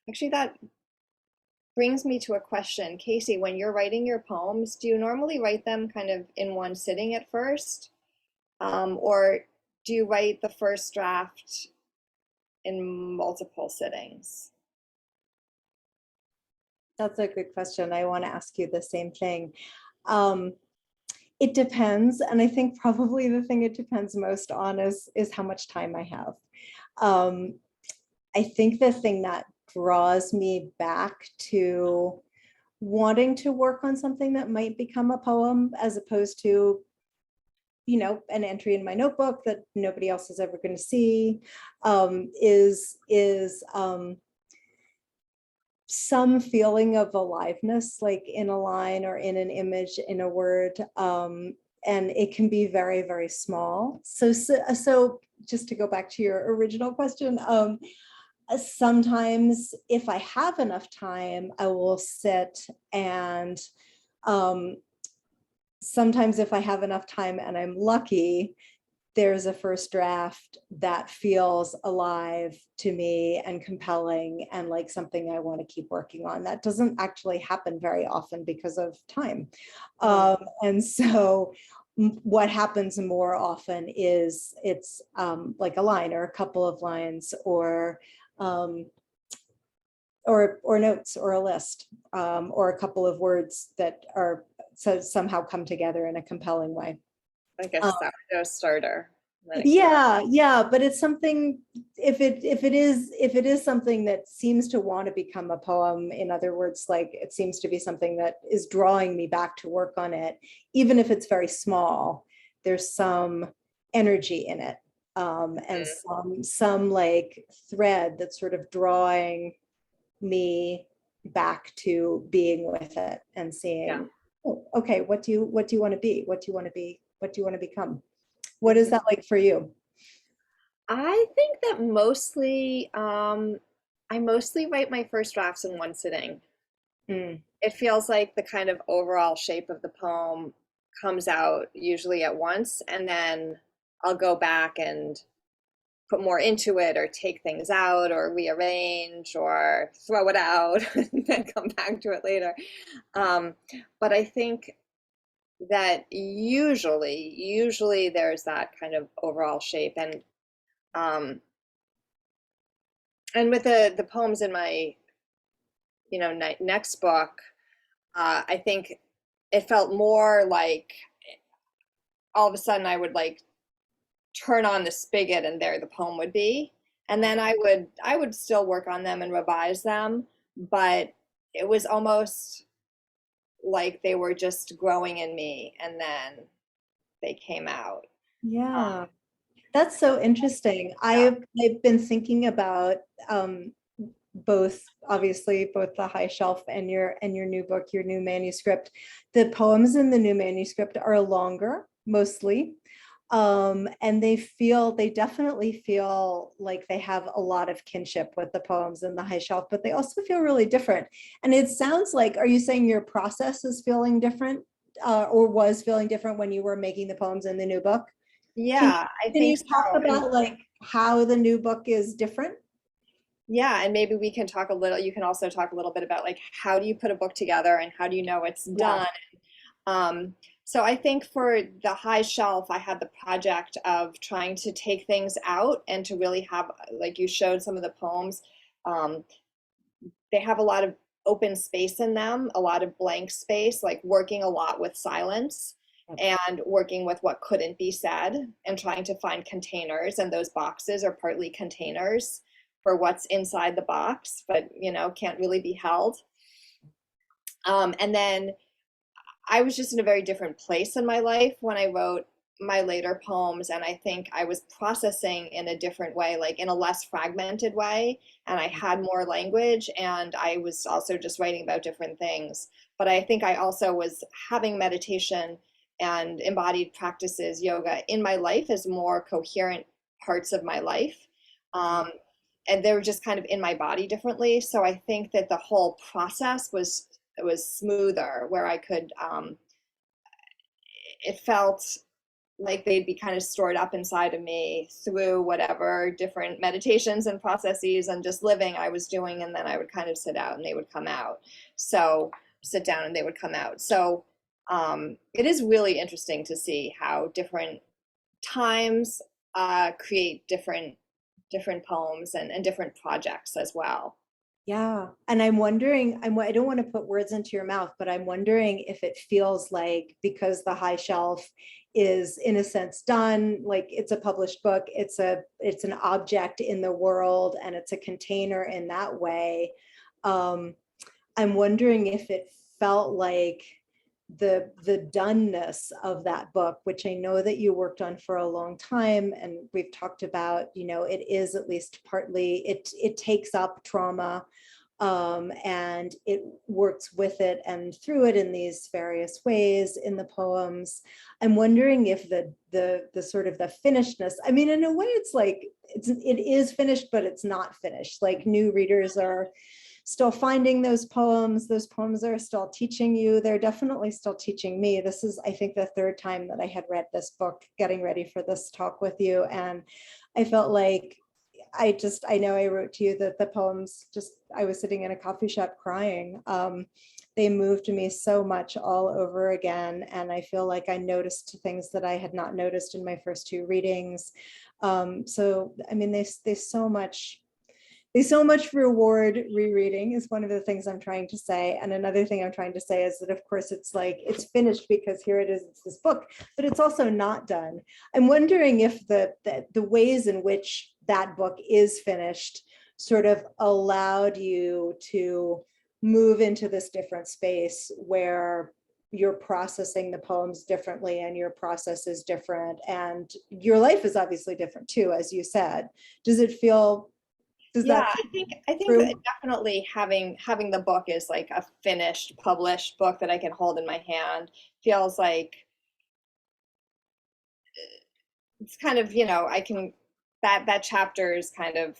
actually, that brings me to a question. Kasey, when you're writing your poems, do you normally write them kind of in one sitting at first? Or do you write the first draft in multiple sittings? That's a good question. I want to ask you the same thing. It depends. And I think probably the thing it depends most on is how much time I have. I think the thing that draws me back to wanting to work on something that might become a poem as opposed to, you know, an entry in my notebook that nobody else is ever going to see, is some feeling of aliveness, like in a line or in an image, in a word. And it can be very, very small. So just to go back to your original question, sometimes if I have enough time, I will sit and sometimes if I have enough time and I'm lucky, there's a first draft that feels alive to me and compelling and like something I want to keep working on. That doesn't actually happen very often because of time. And so what happens more often is it's like a line or a couple of lines or notes or a list or a couple of words that are so somehow come together in a compelling way. Like a sourdough starter. Yeah, but it's something, if it is something that seems to want to become a poem, in other words, like it seems to be something that is drawing me back to work on it, even if it's very small, there's some energy in it, and some like thread that's sort of drawing me back to being with it and seeing, oh, okay, what do you want to be? What do you want to be? What do you want to become? What is that like for you? I think that mostly, I mostly write my first drafts in one sitting. It feels like the kind of overall shape of the poem comes out usually at once, and then I'll go back and put more into it or take things out or rearrange or throw it out and then come back to it later. But I think that usually there's that kind of overall shape. Um, and with the poems in my, next book, I think it felt more like all of a sudden I would like turn on the spigot and there the poem would be. And then I would still work on them and revise them, but it was almost like they were just growing in me and then they came out. Yeah, that's so interesting. I've been thinking about both, obviously, both the high shelf and your new book, your new manuscript. The poems in the new manuscript are longer, mostly. And they definitely feel like they have a lot of kinship with the poems in the high shelf, but they also feel really different. And it sounds like, are you saying your process is feeling different, or was feeling different when you were making the poems in the new book? Yeah, I Can you think talk so. about like how the new book is different? Yeah, and maybe we can talk a little, you can also talk a little bit about like how do you put a book together and how do you know it's Yeah. done? So I think for the high shelf, I had the project of trying to take things out and to really have, like you showed some of the poems, um, they have a lot of open space in them, a lot of blank space, like working a lot with silence and working with what couldn't be said and trying to find containers. And those boxes are partly containers for what's inside the box, but can't really be held. And then I was just in a very different place in my life when I wrote my later poems. And I think I was processing in a different way, like in a less fragmented way. And I had more language and I was also just writing about different things. But I think I also was having meditation and embodied practices, yoga in my life as more coherent parts of my life. Um, and they were just kind of in my body differently. So I think that the whole process was smoother, where I could it felt like they'd be kind of stored up inside of me through whatever different meditations and processes and just living I was doing, and then I would kind of sit out and they would come out. So sit down and they would come out. So it is really interesting to see how different times create different poems and different projects as well. Yeah. And I'm wondering, I don't want to put words into your mouth, but I'm wondering if it feels like, because the high shelf is in a sense done, like it's a published book, it's an object in the world and it's a container in that way. I'm wondering if it felt like the doneness of that book, which I know that you worked on for a long time, and we've talked about, it is at least partly, it takes up trauma, and it works with it and through it in these various ways in the poems. I'm wondering if the sort of the finishedness, I mean, in a way, it's like it is finished, but it's not finished. Like new readers are still finding those poems. Those poems are still teaching you. They're definitely still teaching me. This is, I think, the third time that I had read this book, getting ready for this talk with you. And I felt like I know I wrote to you that the poems I was sitting in a coffee shop crying. They moved me so much all over again. And I feel like I noticed things that I had not noticed in my first two readings. So, I mean, they so much reward rereading is one of the things I'm trying to say. And another thing I'm trying to say is that, of course, it's like it's finished because here it is, it's this book, but it's also not done. I'm wondering if the ways in which that book is finished sort of allowed you to move into this different space where you're processing the poems differently and your process is different and your life is obviously different too, as you said. Does Yeah, that I think true? that definitely having the book is like a finished, published book that I can hold in my hand feels like it's kind of, I can that chapter is kind of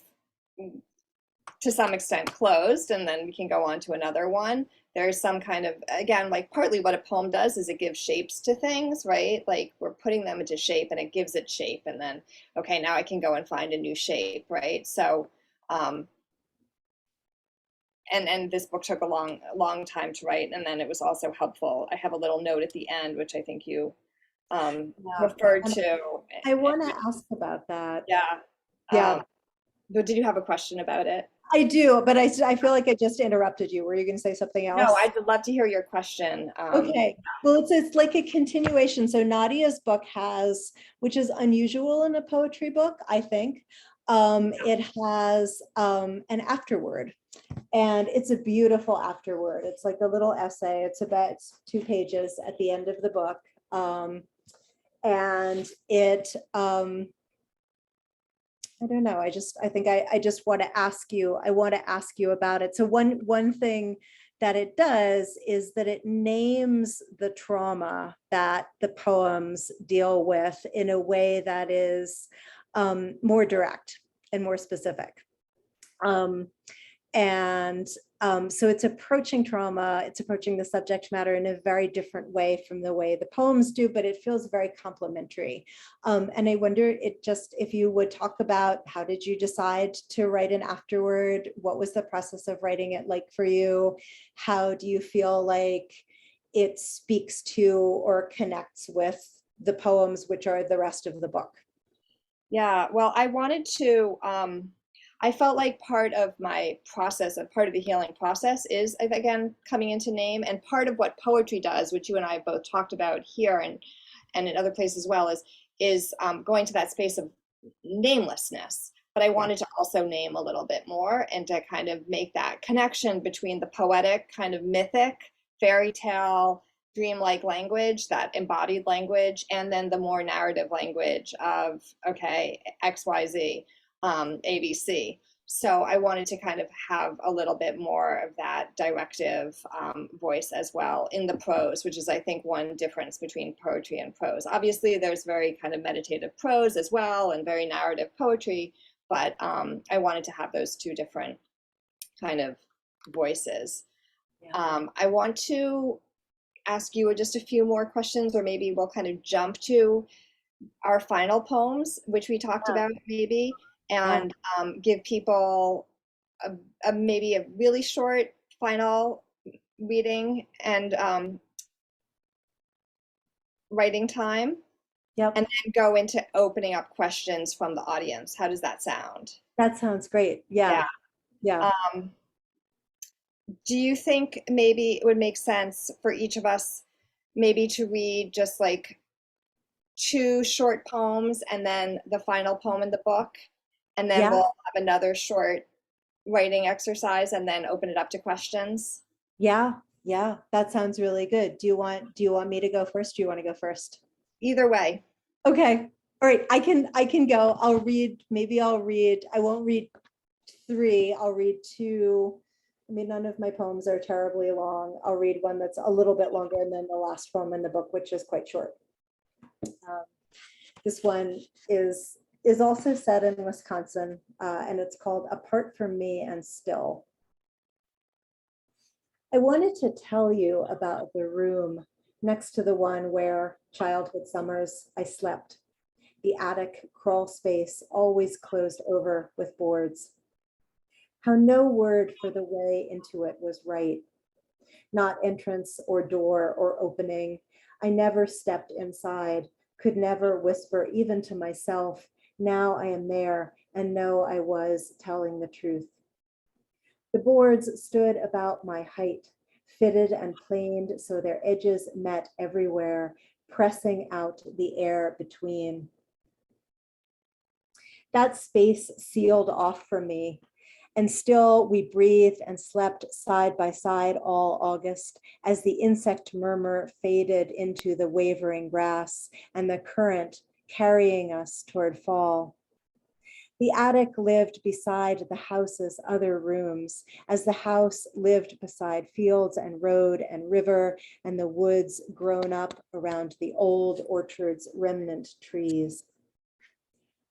to some extent closed, and then we can go on to another one. There's some kind of, again, like partly what a poem does is it gives shapes to things, right? Like we're putting them into shape and it gives it shape, and then okay, now I can go and find a new shape, right? So um and this book took a long time to write, and then it was also helpful. I have a little note at the end which I think you Yeah. referred And to. I want to ask about that. Yeah. Yeah, But did you have a question about it? I do, but I feel like I just interrupted you. Were you going to say something No, else? I'd love to hear your question. Okay. Well, it's like a continuation. So Nadia's book has, which is unusual in a poetry book, I think. It has an afterword, and it's a beautiful afterword. It's like a little essay. It's 2 pages at the end of the book. And it I don't know. I think I just want to ask you, about it. So one thing that it does is that it names the trauma that the poems deal with in a way that is more direct and more specific. And So it's approaching trauma, it's approaching the subject matter in a very different way from the way the poems do, but it feels very complementary. And I wonder if you would talk about, how did you decide to write an afterword? What was the process of writing it like for you? How do you feel like it speaks to or connects with the poems, which are the rest of the book? Yeah, well, I wanted to, I felt like part of my process, a part of the healing process is, again, coming into name. And part of what poetry does, which you and I both talked about here and in other places as well, is going to that space of namelessness. But I wanted to also name a little bit more and to kind of make that connection between the poetic, kind of mythic, fairy tale, dreamlike language, that embodied language, and then the more narrative language of, okay, XYZ, ABC. So I wanted to kind of have a little bit more of that directive voice as well in the prose, which is, I think, one difference between poetry and prose. Obviously, there's very kind of meditative prose as well and very narrative poetry, but I wanted to have those two different kind of voices. I want to ask you just a few more questions, or maybe we'll kind of jump to our final poems, which we talked about maybe, and give people maybe a really short final reading and writing time, Yep. and then go into opening up questions from the audience. How does that sound? That sounds great. Yeah. Yeah. Do you think maybe it would make sense for each of us maybe to read just like two short poems and then the final poem in the book, and then Yeah. we'll have another short writing exercise and then open it up to questions? Yeah. Yeah. That sounds really good. Do you want me to go first? Do you want to go first? Either way. Okay. All right. I can go. I won't read three. I'll read two. I mean, none of my poems are terribly long. I'll read one that's a little bit longer, and then the last poem in the book, which is quite short. This one is also set in Wisconsin, and it's called Apart from Me and Still. I wanted to tell you about the room next to the one where childhood summers I slept. The attic crawl space always closed over with boards. How no word for the way into it was right. Not entrance or door or opening. I never stepped inside, could never whisper even to myself, now I am there and know I was telling the truth. The boards stood about my height, fitted and planed so their edges met everywhere, pressing out the air between. That space sealed off for me, and still we breathed and slept side by side all August as the insect murmur faded into the wavering grass and the current carrying us toward fall. The attic lived beside the house's other rooms, as the house lived beside fields and road and river and the woods grown up around the old orchard's remnant trees.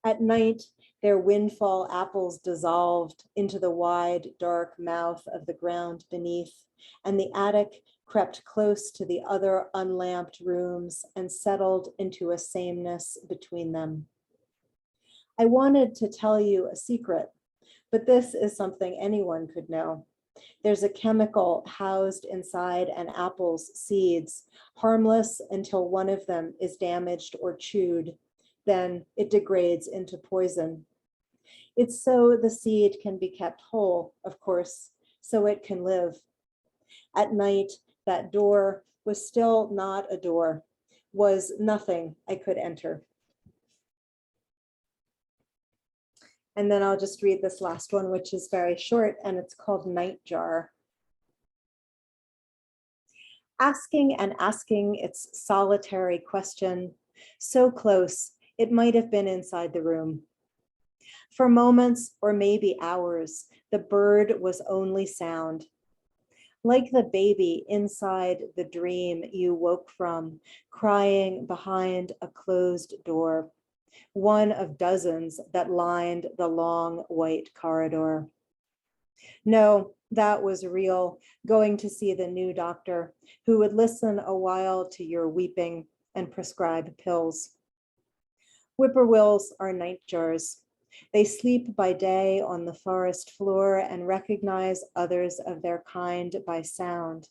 At night, their windfall apples dissolved into the wide, dark mouth of the ground beneath, and the attic crept close to the other unlamped rooms and settled into a sameness between them. I wanted to tell you a secret, but this is something anyone could know. There's a chemical housed inside an apple's seeds, harmless until one of them is damaged or chewed. Then it degrades into poison. It's so the seed can be kept whole, of course, so it can live. At night, that door was still not a door, was nothing I could enter. And then I'll just read this last one, which is very short, and it's called Nightjar. Asking and asking its solitary question, so close, it might have been inside the room. For moments, or maybe hours, the bird was only sound. Like the baby inside the dream you woke from, crying behind a closed door, one of dozens that lined the long white corridor. No, that was real, going to see the new doctor who would listen a while to your weeping and prescribe pills. Whippoorwills are nightjars. They sleep by day on the forest floor and recognize others of their kind by sound.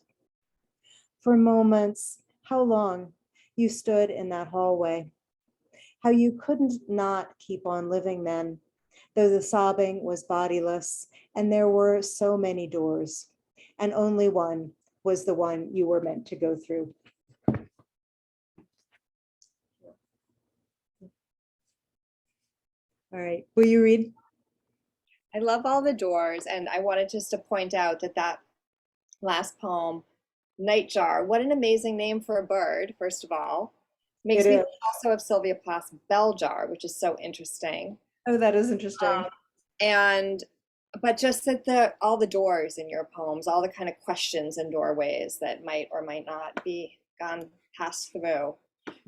For moments, how long, you stood in that hallway. How you couldn't not keep on living then, though the sobbing was bodiless and there were so many doors, and only one was the one you were meant to go through. All right, will you read? I love all the doors, and I wanted just to point out that that last poem, Nightjar, what an amazing name for a bird, first of all. It Makes me is. think also of Sylvia Plath's Belljar, which is so interesting. Oh, that is interesting. And but just that the all the doors in your poems, all the kind of questions and doorways that might or might not be gone passed through.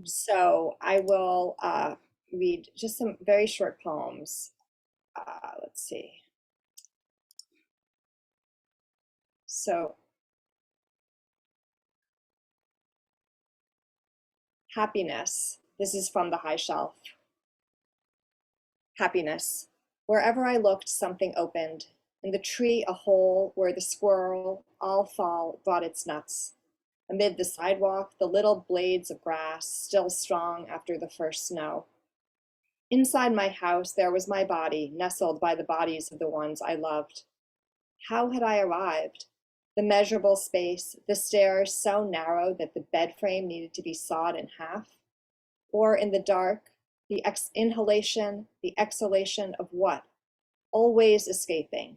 So I will read just some very short poems. Let's see. So happiness. This is from the high shelf. Happiness. Wherever I looked, something opened. In the tree, a hole where the squirrel, all fall, brought its nuts. Amid the sidewalk, the little blades of grass, still strong after the first snow. Inside my house, there was my body, nestled by the bodies of the ones I loved. How had I arrived? The measurable space, the stairs so narrow that the bed frame needed to be sawed in half? Or in the dark, the inhalation, the exhalation of what? Always escaping,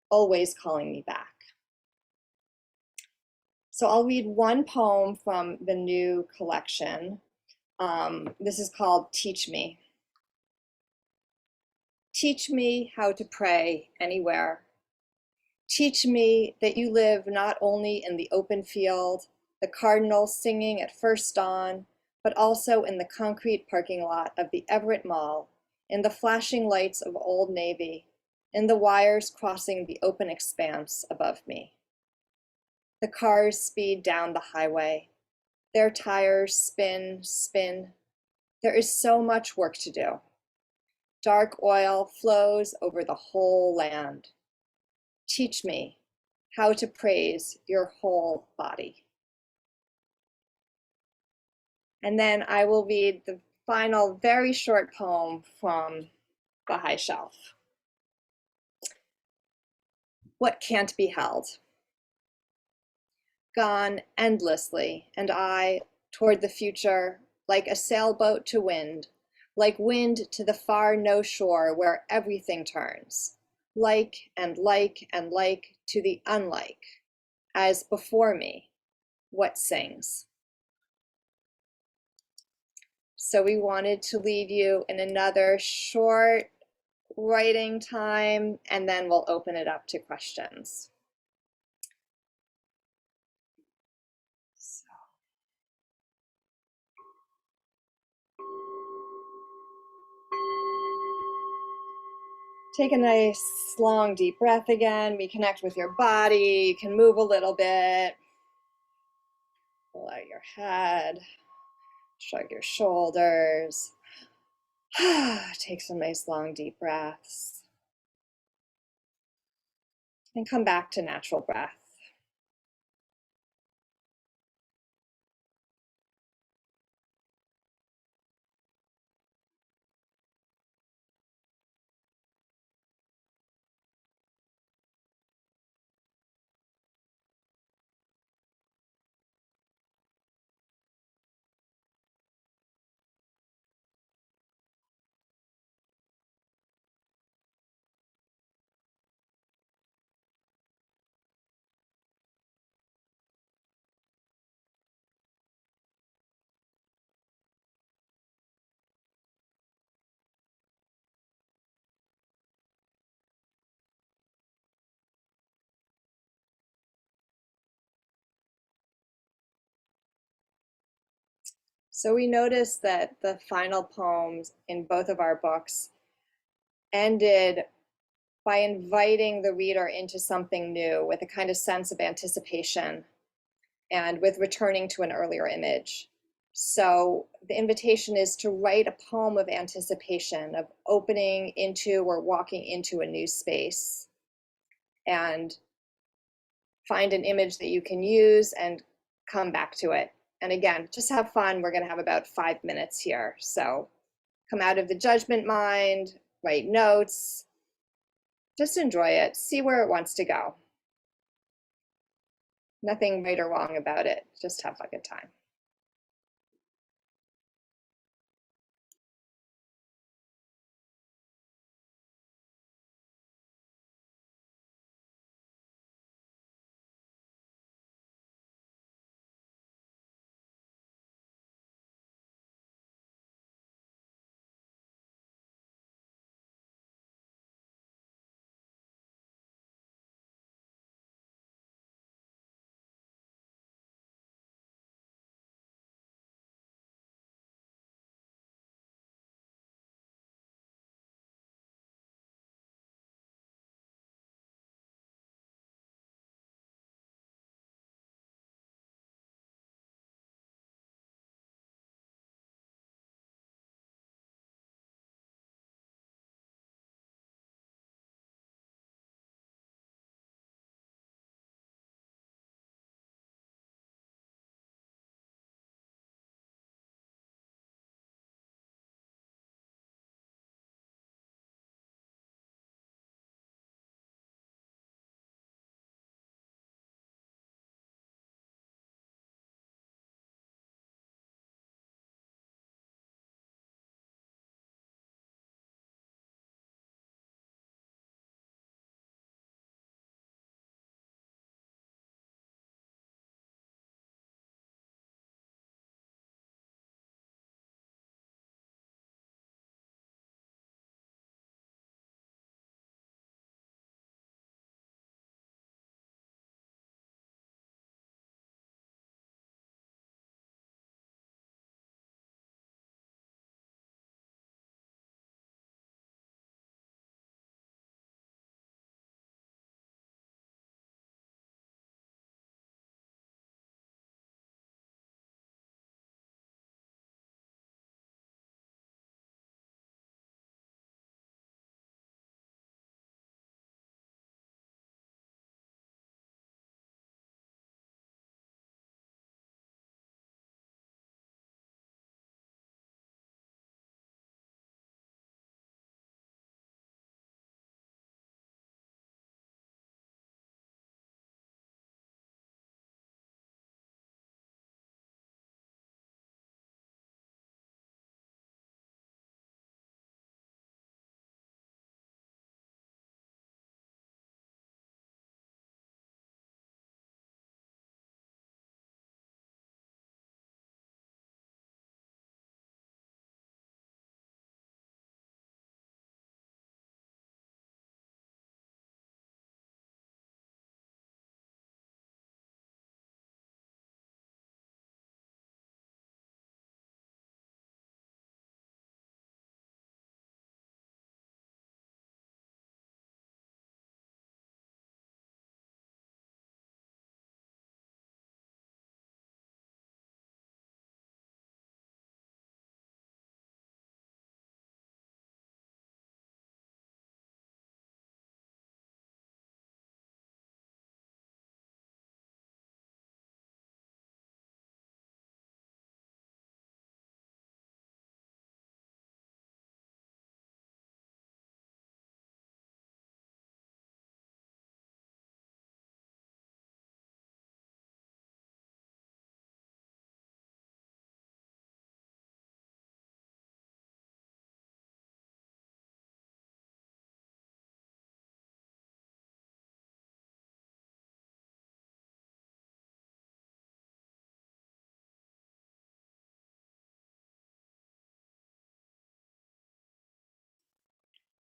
always calling me back. So I'll read one poem from the new collection. This is called Teach Me. Teach me how to pray anywhere. Teach me that you live not only in the open field, the cardinal singing at first dawn, but also in the concrete parking lot of the Everett Mall, in the flashing lights of Old Navy, in the wires crossing the open expanse above me. The cars speed down the highway. Their tires spin, spin. There is so much work to do. Dark oil flows over the whole land. Teach me how to praise your whole body. And then I will read the final very short poem from the high shelf. What can't be held? Gone endlessly, and I toward the future, like a sailboat to wind, like wind to the far no shore where everything turns, like and like and like to the unlike, as before me, what sings? So we wanted to leave you in another short writing time, and then we'll open it up to questions. So. Take a nice long deep breath again. Reconnect with your body. You can move a little bit. Pull out your head. Shrug your shoulders. Take some nice long deep breaths. And come back to natural breath. So we noticed that the final poems in both of our books ended by inviting the reader into something new with a kind of sense of anticipation and with returning to an earlier image. So the invitation is to write a poem of anticipation, of opening into or walking into a new space, and find an image that you can use and come back to it. And again, just have fun. We're going to have about 5 minutes here. So come out of the judgment mind, write notes, just enjoy it, see where it wants to go. Nothing right or wrong about it. Just have a good time.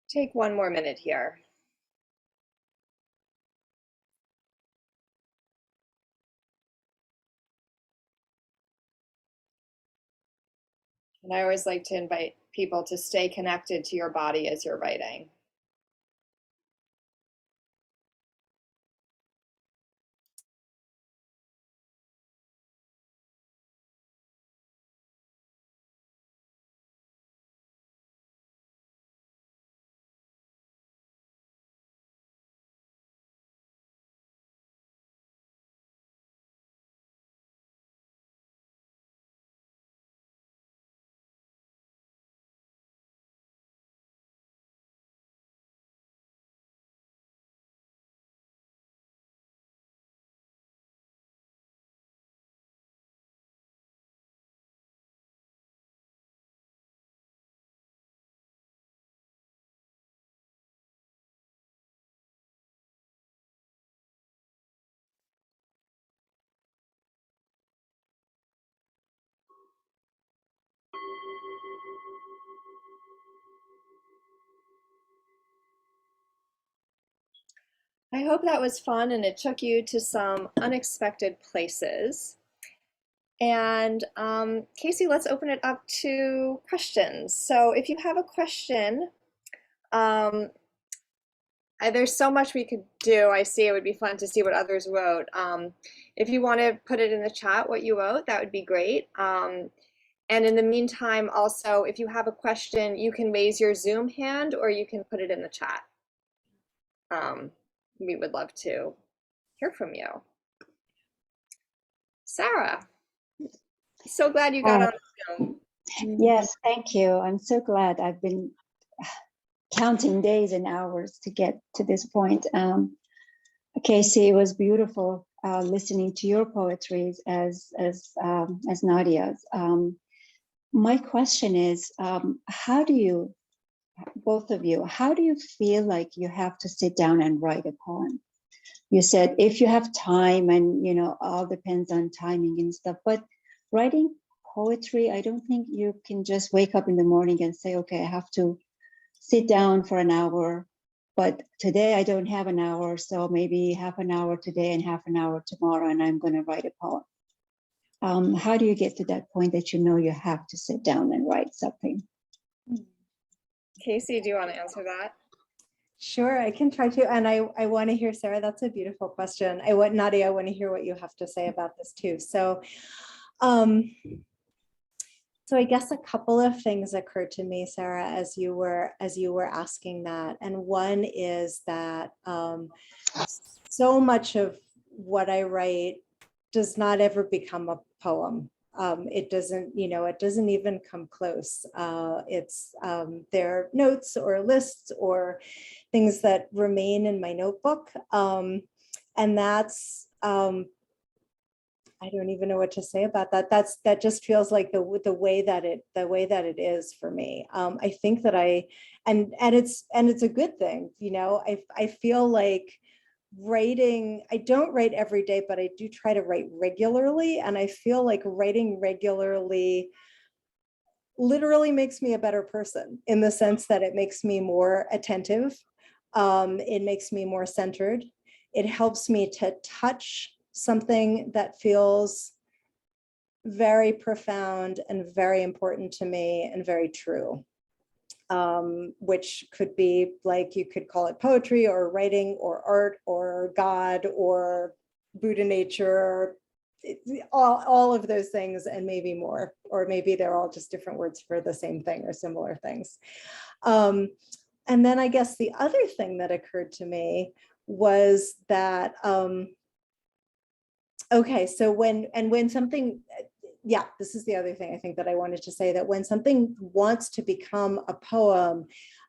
Take 1 more minute here. And I always like to invite people to stay connected to your body as you're writing. I hope that was fun and it took you to some unexpected places. And Kasey, let's open it up to questions. So if you have a question, um, there's so much we could do. I see it would be fun to see what others wrote. If you want to put it in the chat, what you wrote, that would be great. And in the meantime, also, if you have a question, you can raise your Zoom hand or you can put it in the chat. We would love to hear from you. Sarah, so glad you got on Zoom. Yes, thank you. I'm so glad. I've been counting days and hours to get to this point. Kasey, it was beautiful listening to your poetry as Nadia's. My question is, how do you, both of you, how do you feel like you have to sit down and write a poem? You said if you have time, and all depends on timing and stuff, but writing poetry, I don't think you can just wake up in the morning and say, okay, I have to sit down for an hour, but today I don't have an hour, so maybe half an hour today and half an hour tomorrow, and I'm going to write a poem. How do you get to that point that you have to sit down and write something? Kasey, do you want to answer that? Sure, I can try to. And I want to hear, Sarah, that's a beautiful question. Nadia, I want to hear what you have to say about this too. So, so I guess a couple of things occurred to me, Sarah, as you were asking that. And one is that so much of what I write does not ever become a poem. It doesn't even come close. They're notes or lists or things that remain in my notebook. And that's, I don't even know what to say about that. That just feels like the way that it is for me. I think that and it's a good thing. I feel like writing, I don't write every day, but I do try to write regularly. And I feel like writing regularly literally makes me a better person, in the sense that it makes me more attentive. It makes me more centered. It helps me to touch something that feels very profound and very important to me and very true. Which could be, like, you could call it poetry or writing or art or God or Buddha nature, all of those things and maybe more, or maybe they're all just different words for the same thing or similar things. And then I guess the other thing that occurred to me was that, okay, so when something, yeah, this is the other thing I think that I wanted to say, that when something wants to become a poem,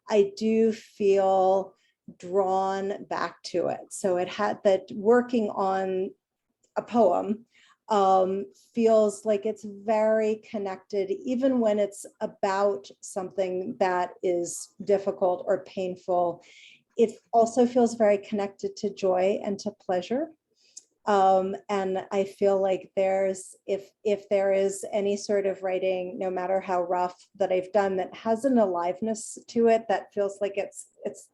I do feel drawn back to it. So it had that working on a poem feels like it's very connected, even when it's about something that is difficult or painful. It also feels very connected to joy and to pleasure. And I feel like if there is any sort of writing, no matter how rough, that I've done that has an aliveness to it, that feels like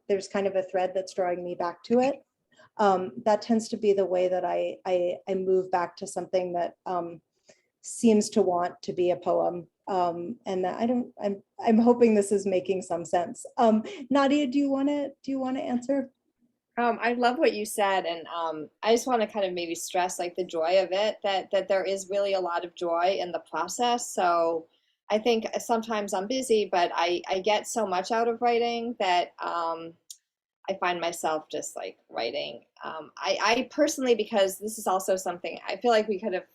there's kind of a thread that's drawing me back to it. That tends to be the way that I move back to something that seems to want to be a poem. And I'm hoping this is making some sense. Nadia, do you want to answer? I love what you said, and I just want to kind of maybe stress, like, the joy of it, that there is really a lot of joy in the process. So I think sometimes I'm busy, but I get so much out of writing that I find myself just like writing. I personally, because this is also something I feel like we could have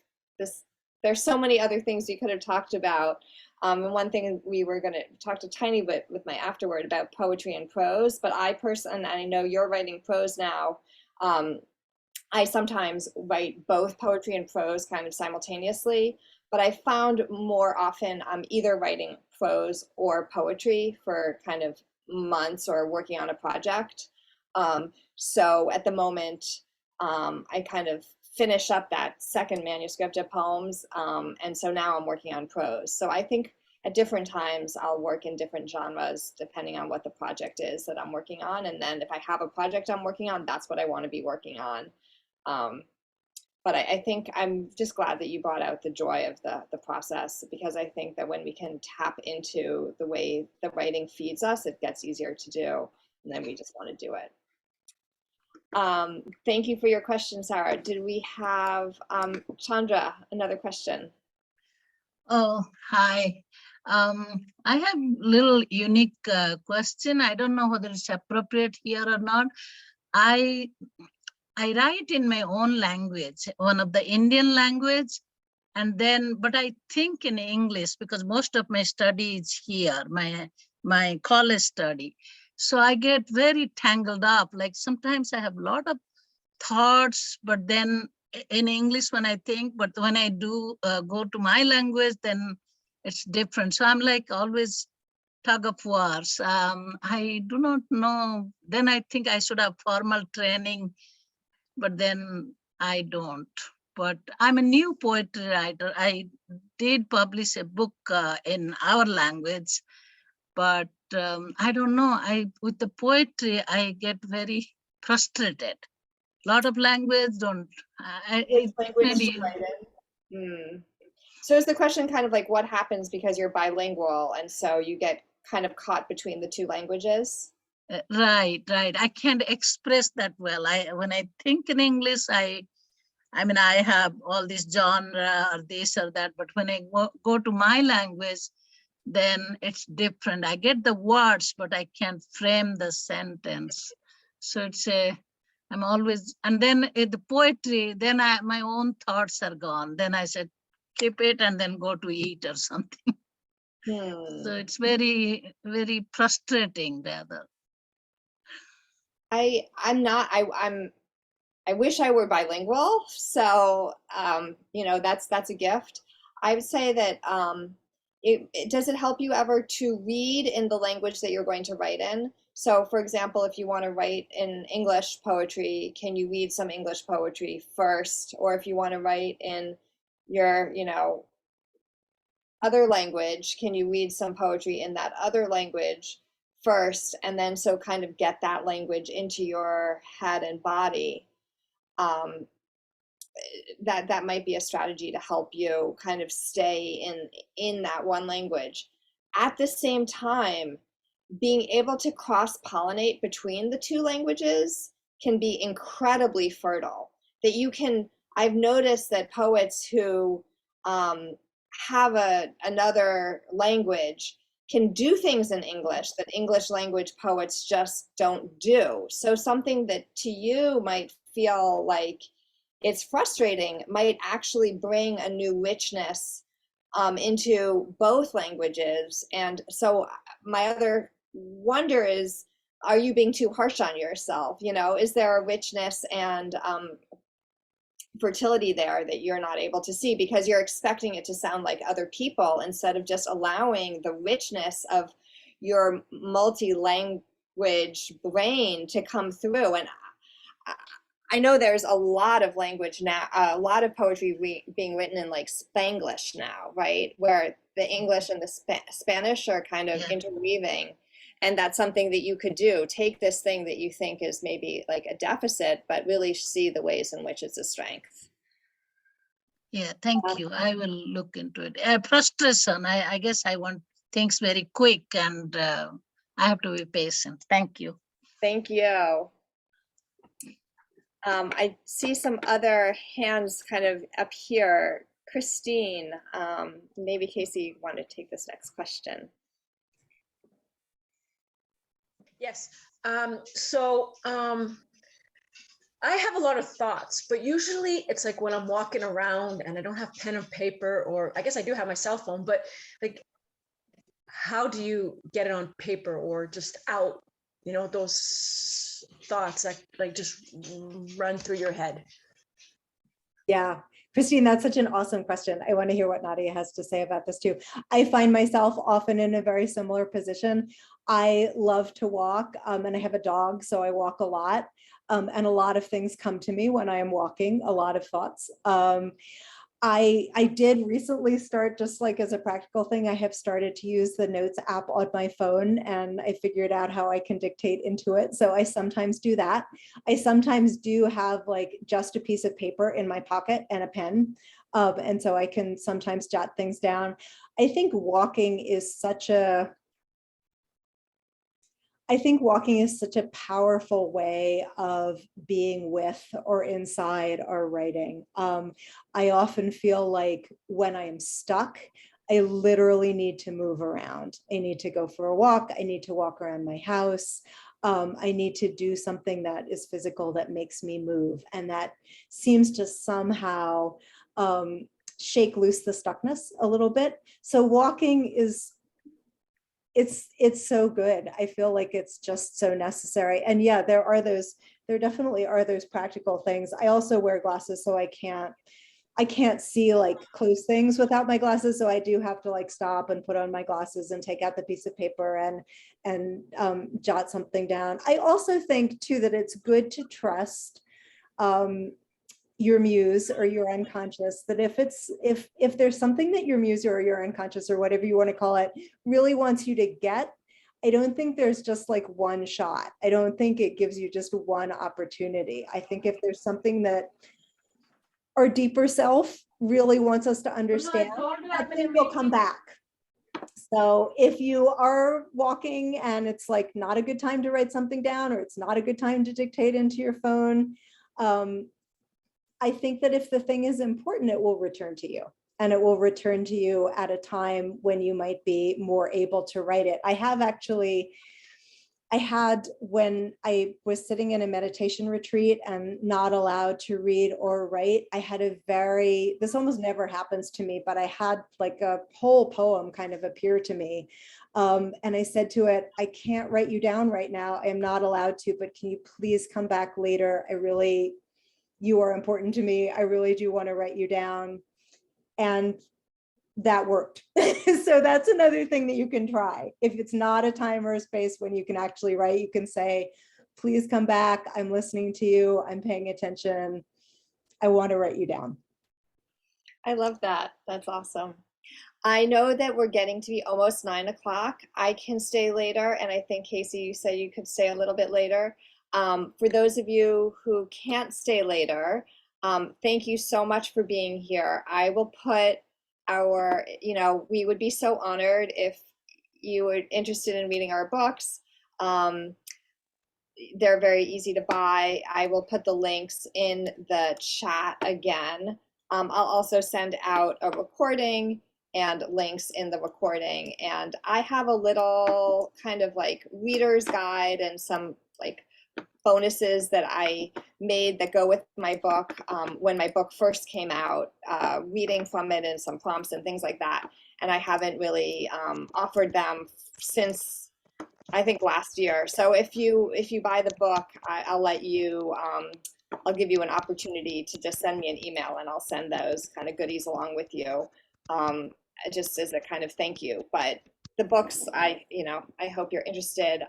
there's so many other things we could have talked about. And one thing we were going to talk a tiny bit with my afterword about poetry and prose, but and I know you're writing prose now. I sometimes write both poetry and prose kind of simultaneously, but I found more often I'm either writing prose or poetry for kind of months or working on a project. So at the moment, I kind of finish up that second manuscript of poems. And so now I'm working on prose. So I think at different times, I'll work in different genres depending on what the project is that I'm working on. And then if I have a project I'm working on, that's what I want to be working on. But I think I'm just glad that you brought out the joy of the process, because I think that when we can tap into the way the writing feeds us, it gets easier to do. And then we just want to do it. Thank you for your question, Sarah. Did we have Chandra, another question? Oh, hi. I have little unique question. I don't know whether it's appropriate here or not. I write in my own language, one of the Indian language, and then, but I think in English because most of my study is here, my college study. So I get very tangled up. Like sometimes I have a lot of thoughts, but then in English when I think, but when I do go to my language, then it's different. So I'm like always tug of wars. I do not know. Then I think I should have formal training, but then I don't. But I'm a new poetry writer. I did publish a book in our language, but I don't know. With the poetry, I get very frustrated. A lot of language don't. Which language Maybe. to write in? So is the question kind of like what happens because you're bilingual and so you get kind of caught between the two languages? Right. I can't express that well. When I think in English, I mean, I have all this genre or this or that, but when I go to my language, then it's different. I get the words, but I can't frame the sentence. So it's I'm always, and then the poetry, then my own thoughts are gone. Then I said, keep it and then go to eat or something. So it's very, very frustrating rather. I wish I were bilingual. So, that's a gift. I would say that does it help you ever to read in the language that you're going to write in? So, for example, if you want to write in English poetry, can you read some English poetry first? Or if you want to write in your, other language, can you read some poetry in that other language first? And then so kind of get that language into your head and body. That might be a strategy to help you kind of stay in that one language. At the same time, being able to cross-pollinate between the two languages can be incredibly fertile. I've noticed that poets who have another language can do things in English that English language poets just don't do. So something that to you might feel like it's frustrating might actually bring a new richness into both languages. And so my other wonder is, are you being too harsh on yourself? Is there a richness and fertility there that you're not able to see because you're expecting it to sound like other people instead of just allowing the richness of your multi-language brain to come through? And I know there's a lot of language now, a lot of poetry being written in like Spanglish now, right? Where the English and the Spanish are kind of interweaving. And that's something that you could do. Take this thing that you think is maybe like a deficit, but really see the ways in which it's a strength. Yeah, thank you. I will look into it. Frustration, I guess I want things very quick and I have to be patient. Thank you. Thank you. I see some other hands kind of up here. Christine, maybe Kasey, you want to take this next question. Yes. I have a lot of thoughts, but usually it's like when I'm walking around and I don't have pen and paper, or I guess I do have my cell phone, but like, how do you get it on paper or just out, those thoughts that like just run through your head? Yeah, Christine, that's such an awesome question. I want to hear what Nadia has to say about this too. I find myself often in a very similar position. I love to walk and I have a dog, so I walk a lot. And a lot of things come to me when I am walking, a lot of thoughts. I did recently start, just like as a practical thing, I have started to use the Notes app on my phone, and I figured out how I can dictate into it. So I sometimes do that. I sometimes do have like just a piece of paper in my pocket and a pen. And so I can sometimes jot things down. I think walking is such a powerful way of being with or inside our writing. I often feel like when I am stuck, I literally need to move around. I need to go for a walk. I need to walk around my house. I need to do something that is physical, that makes me move. And that seems to somehow shake loose the stuckness a little bit. So walking is, it's so good. I feel like it's just so necessary. And yeah, there definitely are those practical things. I also wear glasses, so I can't see like close things without my glasses. So I do have to like stop and put on my glasses and take out the piece of paper and jot something down. I also think too that it's good to trust your muse or your unconscious, that if there's something that your muse or your unconscious or whatever you want to call it really wants you to get, I don't think there's just like one shot. I don't think it gives you just one opportunity. I think if there's something that our deeper self really wants us to understand, I think we'll come back. So if you are walking and it's like not a good time to write something down, or it's not a good time to dictate into your phone, I think that if the thing is important, it will return to you, and it will return to you at a time when you might be more able to write it. I had, when I was sitting in a meditation retreat and not allowed to read or write, I had this almost never happens to me, but I had like a whole poem kind of appear to me. And I said to it, I can't write you down right now. I am not allowed to, but can you please come back later? You are important to me. I really do want to write you down. And that worked. So that's another thing that you can try. If it's not a time or a space when you can actually write, you can say, please come back. I'm listening to you. I'm paying attention. I want to write you down. I love that. That's awesome. I know that we're getting to be almost 9 o'clock. I can stay later, and I think Kasey, you said you could stay a little bit later. For those of you who can't stay later, thank you so much for being here. I will put we would be so honored if you were interested in reading our books. They're very easy to buy. I will put the links in the chat again. I'll also send out a recording and links in the recording. And I have a little kind of like reader's guide and some like bonuses that I made that go with my book when my book first came out, reading from it and some prompts and things like that. And I haven't really offered them since I think last year. So if you buy the book, I'll let you, I'll give you an opportunity to just send me an email, and I'll send those kind of goodies along with you, just as a kind of thank you. But the books, I hope you're interested.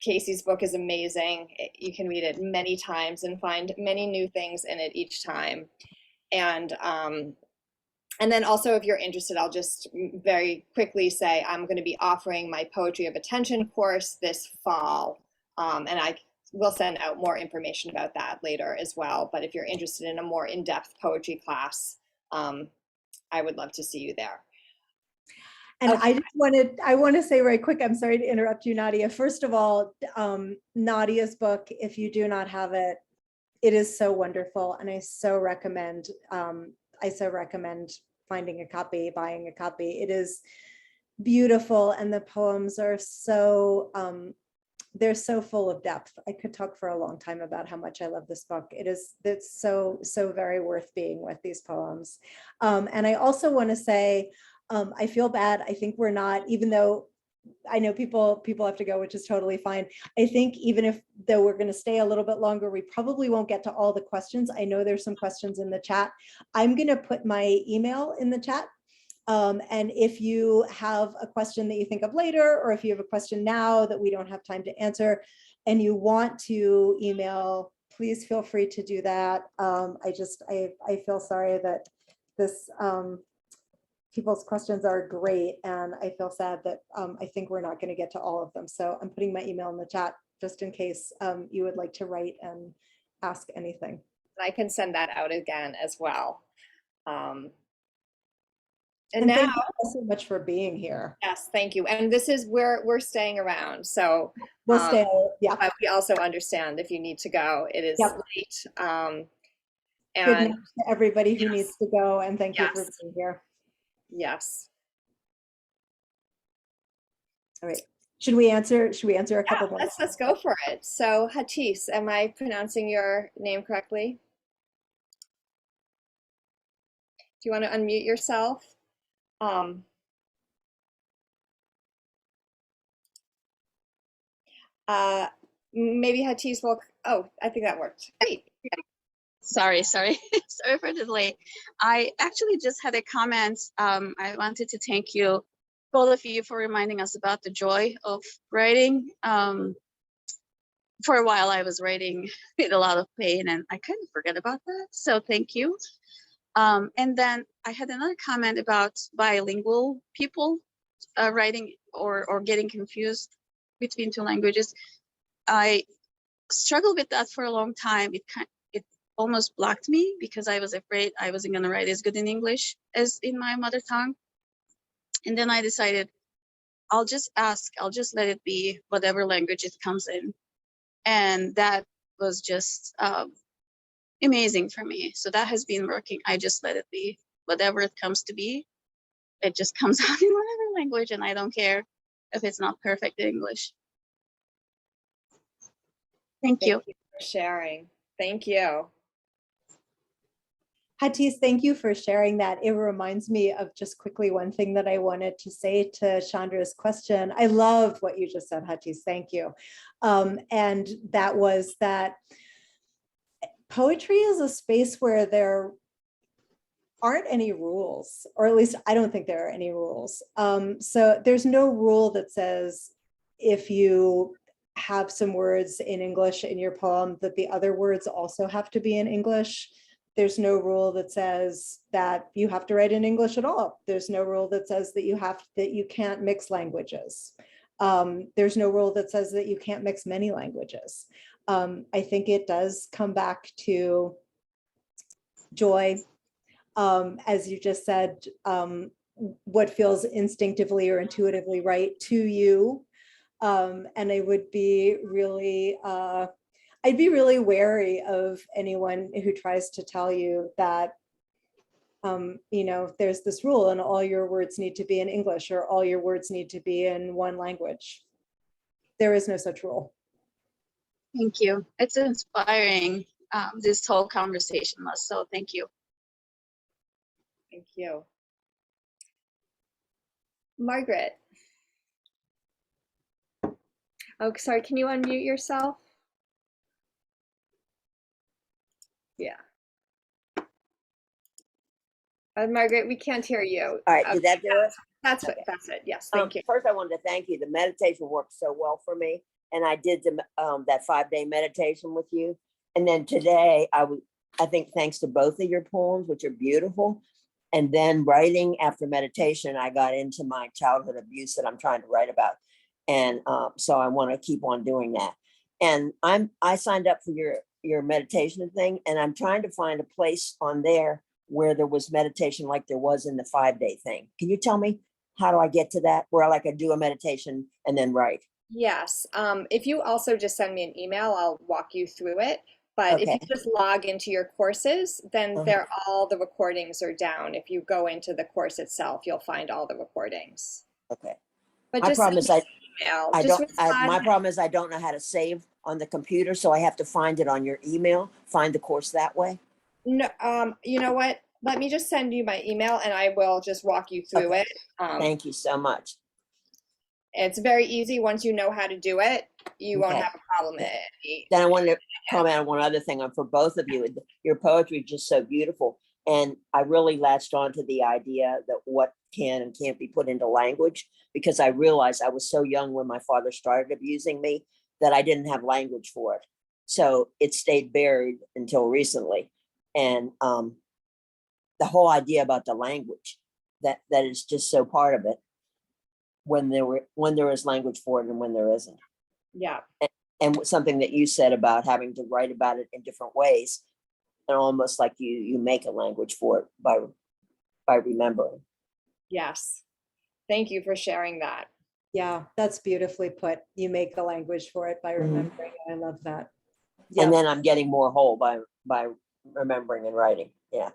Kasey's book is amazing. You can read it many times and find many new things in it each time. And then also, if you're interested, I'll just very quickly say I'm going to be offering my Poetry of Attention course this fall. And I will send out more information about that later as well. But if you're interested in a more in-depth poetry class, I would love to see you there. And okay. I want to say very quick, I'm sorry to interrupt you, Nadia. First of all, Nadia's book, if you do not have it, it is so wonderful. And I so recommend finding a copy, buying a copy. It is beautiful. And the poems are so, they're so full of depth. I could talk for a long time about how much I love this book. It's so very worth being with these poems. And I also want to say, I feel bad. I think we're not, even though I know people have to go, which is totally fine. I think even though we're going to stay a little bit longer, we probably won't get to all the questions. I know there's some questions in the chat. I'm going to put my email in the chat. And if you have a question that you think of later, or if you have a question now that we don't have time to answer and you want to email, please feel free to do that. I feel sorry that this, people's questions are great, and I feel sad that I think we're not going to get to all of them. So I'm putting my email in the chat just in case you would like to write and ask anything. I can send that out again as well. And And now, thank you all so much for being here. yes, thank you. And this is where we're staying around. So We'll stay, yeah. but we also understand if you need to go, it is Yep. late. Good And night to everybody who yes. needs to go, and thank you for Yes. being here. Yes. All right. Should we answer a couple more? Let's go for it. So Hatis, am I pronouncing your name correctly? Do you want to unmute yourself? Maybe Hatis will, oh, I think that worked. Great. Sorry, sorry for the delay. I actually just had a comment. I wanted to thank you, both of you, for reminding us about the joy of writing. For a while, I was writing with a lot of pain, and I kind of forget about that. So thank you. And then I had another comment about bilingual people writing or getting confused between two languages. I struggled with that for a long time. It almost blocked me because I was afraid I wasn't going to write as good in English as in my mother tongue. And then I decided I'll just let it be whatever language it comes in. And that was just amazing for me. So that has been working. I just let it be whatever it comes to be. It just comes out in whatever language, and I don't care if it's not perfect in English. Thank you. Thank you for sharing. Thank you. Hatis, thank you for sharing that. It reminds me of just quickly one thing that I wanted to say to Chandra's question. I love what you just said, Hatis. Thank you. And that was that poetry is a space where there aren't any rules, or at least I don't think there are any rules. So there's no rule that says if you have some words in English in your poem that the other words also have to be in English. There's no rule that says that you have to write in English at all. There's no rule that says that you can't mix languages. There's no rule that says that you can't mix many languages. I think it does come back to joy. As you just said, what feels instinctively or intuitively right to you. And I would be really, I'd be really wary of anyone who tries to tell you that, you know, there's this rule and all your words need to be in English or all your words need to be in one language. There is no such rule. Thank you. It's inspiring, this whole conversation, so thank you. Thank you. Margaret. Oh, sorry, can you unmute yourself? Yeah. Margaret, we can't hear you. All right, did that do it? That's Okay. that's it. Yes, thank you. First, I wanted to thank you. The meditation worked so well for me, and I did that 5-day meditation with you. And then today, I think thanks to both of your poems, which are beautiful, and then writing after meditation, I got into my childhood abuse that I'm trying to write about, and so I want to keep on doing that. And I signed up for your meditation thing, and I'm trying to find a place on there where there was meditation like there was in the 5-day thing. Can you tell me how do I get to that, where I could do a meditation and then write? Yes. If you also just send me an email, I'll walk you through it. But if Okay. you just log into your courses, then all the recordings are down. If you go into the course itself, you'll find all the recordings. Okay. But My just problem is send me an email. I Just don't. respond. My problem is I don't know how to save on the computer, so I have to find it on your email. Find the course that way. No, you know what? Let me just send you my email and I will just walk you through Okay. it. Thank you so much. It's very easy. Once you know how to do it, you won't Okay. have a problem. Then I wanted to comment on one other thing for both of you. Your poetry is just so beautiful. And I really latched on to the idea that what can and can't be put into language, because I realized I was so young when my father started abusing me that I didn't have language for it. So it stayed buried until recently. And the whole idea about the language, that is just so part of it, when there is language for it and when there isn't. Yeah. And something that you said about having to write about it in different ways, and almost like you make a language for it by remembering. Yes. Thank you for sharing that. Yeah, that's beautifully put. You make a language for it by remembering. I love that. Yeah. And then I'm getting more whole by remembering and writing. Yeah.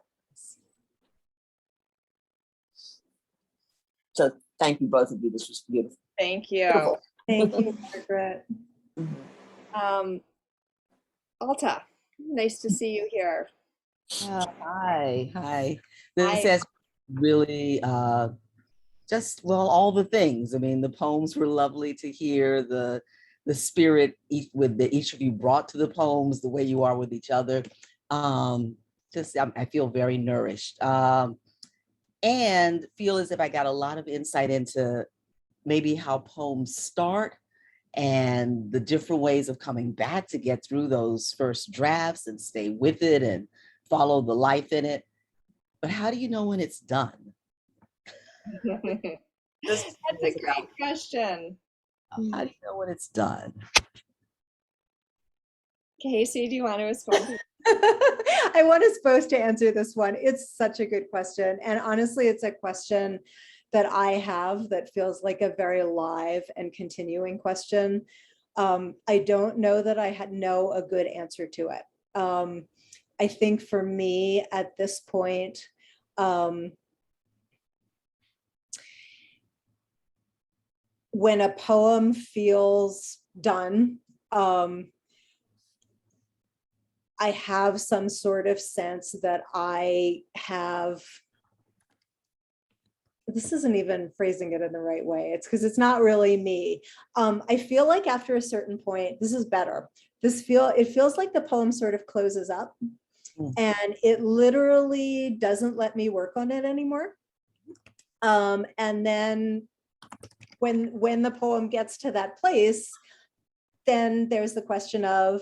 So thank you, both of you. This was beautiful. Thank you. Beautiful. Thank you, Margaret. Alta, nice to see you here. Hi. This Hi. has really just, well, all the things. I mean, the poems were lovely to hear, the spirit each of you brought to the poems, the way you are with each other. I feel very nourished. And feel as if I got a lot of insight into maybe how poems start and the different ways of coming back to get through those first drafts and stay with it and follow the life in it. But how do you know when it's done? That's a great question. How do you know when it's done? Kasey, do you want to respond? I want us both to answer this one. It's such a good question. And honestly, it's a question that I have that feels like a very live and continuing question. I don't know that I know a good answer to it. I think for me at this point, when a poem feels done, I have some sort of sense that I have, this isn't even phrasing it in the right way. It's because it's not really me. I feel like after a certain point, this is better. It feels like the poem sort of closes up and it literally doesn't let me work on it anymore. And then when the poem gets to that place, then there's the question of,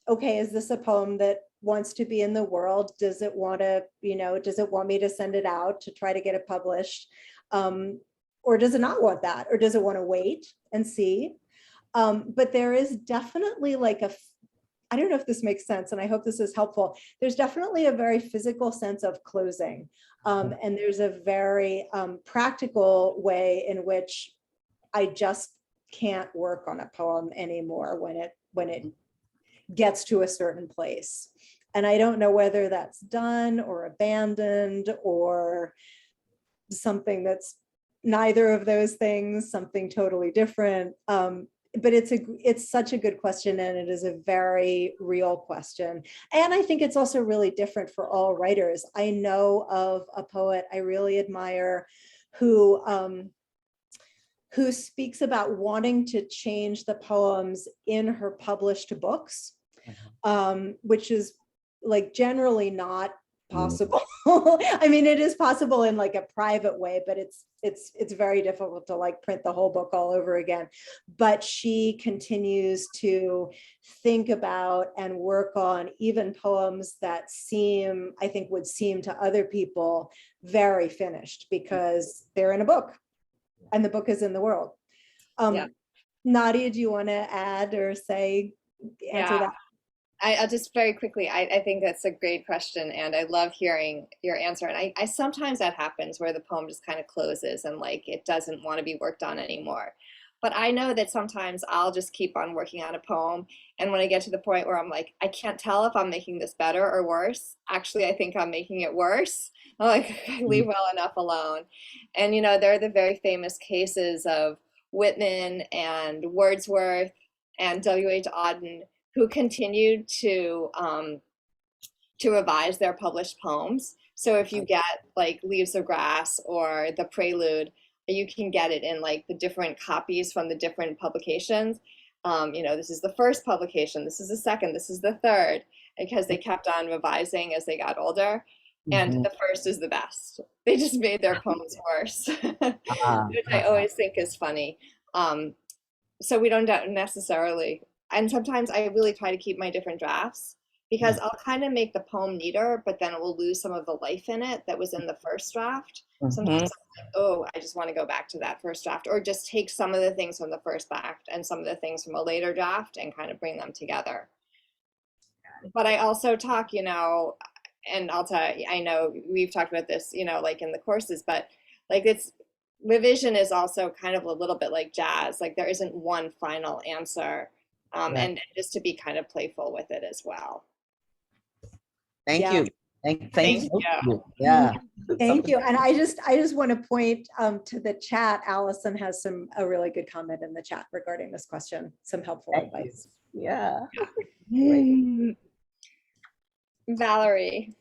okay, is this a poem that wants to be in the world? Does it want to, does it want me to send it out to try to get it published? Or does it not want that? Or does it want to wait and see? But there is definitely like I don't know if this makes sense, and I hope this is helpful. There's definitely a very physical sense of closing. And there's a very practical way in which I just can't work on a poem anymore when it gets to a certain place. And I don't know whether that's done or abandoned or something that's neither of those things, something totally different. But it's such a good question, and it is a very real question. And I think it's also really different for all writers. I know of a poet I really admire who speaks about wanting to change the poems in her published books, which is like generally not possible. I mean, it is possible in like a private way, but it's very difficult to like print the whole book all over again. But she continues to think about and work on even poems that would seem to other people very finished because they're in a book and the book is in the world. Nadia, do you want to add or answer that? I'll just very quickly, I think that's a great question, and I love hearing your answer. And I sometimes that happens where the poem just kind of closes and like it doesn't want to be worked on anymore. But I know that sometimes I'll just keep on working on a poem, and when I get to the point where I'm like, I can't tell if I'm making this better or worse. Actually, I think I'm making it worse. I'm like, I leave well enough alone. And there are the very famous cases of Whitman and Wordsworth and W.H. Auden, who continued to revise their published poems. So if you get like Leaves of Grass or The Prelude, you can get it in like the different copies from the different publications. This is the first publication, this is the second, this is the third, because they kept on revising as they got older. And the first is the best. They just made their poems worse, which I always think is funny. So we don't necessarily, and sometimes I really try to keep my different drafts because I'll kind of make the poem neater, but then it will lose some of the life in it that was in the first draft. Sometimes I'm like, oh, I just want to go back to that first draft, or just take some of the things from the first draft and some of the things from a later draft and kind of bring them together. But I also talk, and I'll tell you, I know we've talked about this, like in the courses, but like revision is also kind of a little bit like jazz. Like there isn't one final answer, and just to be kind of playful with it as well. Thank you. Thank you. Yeah. Thank you. And I just want to point to the chat. Allison has a really good comment in the chat regarding this question, some helpful advice. Yeah. Valerie.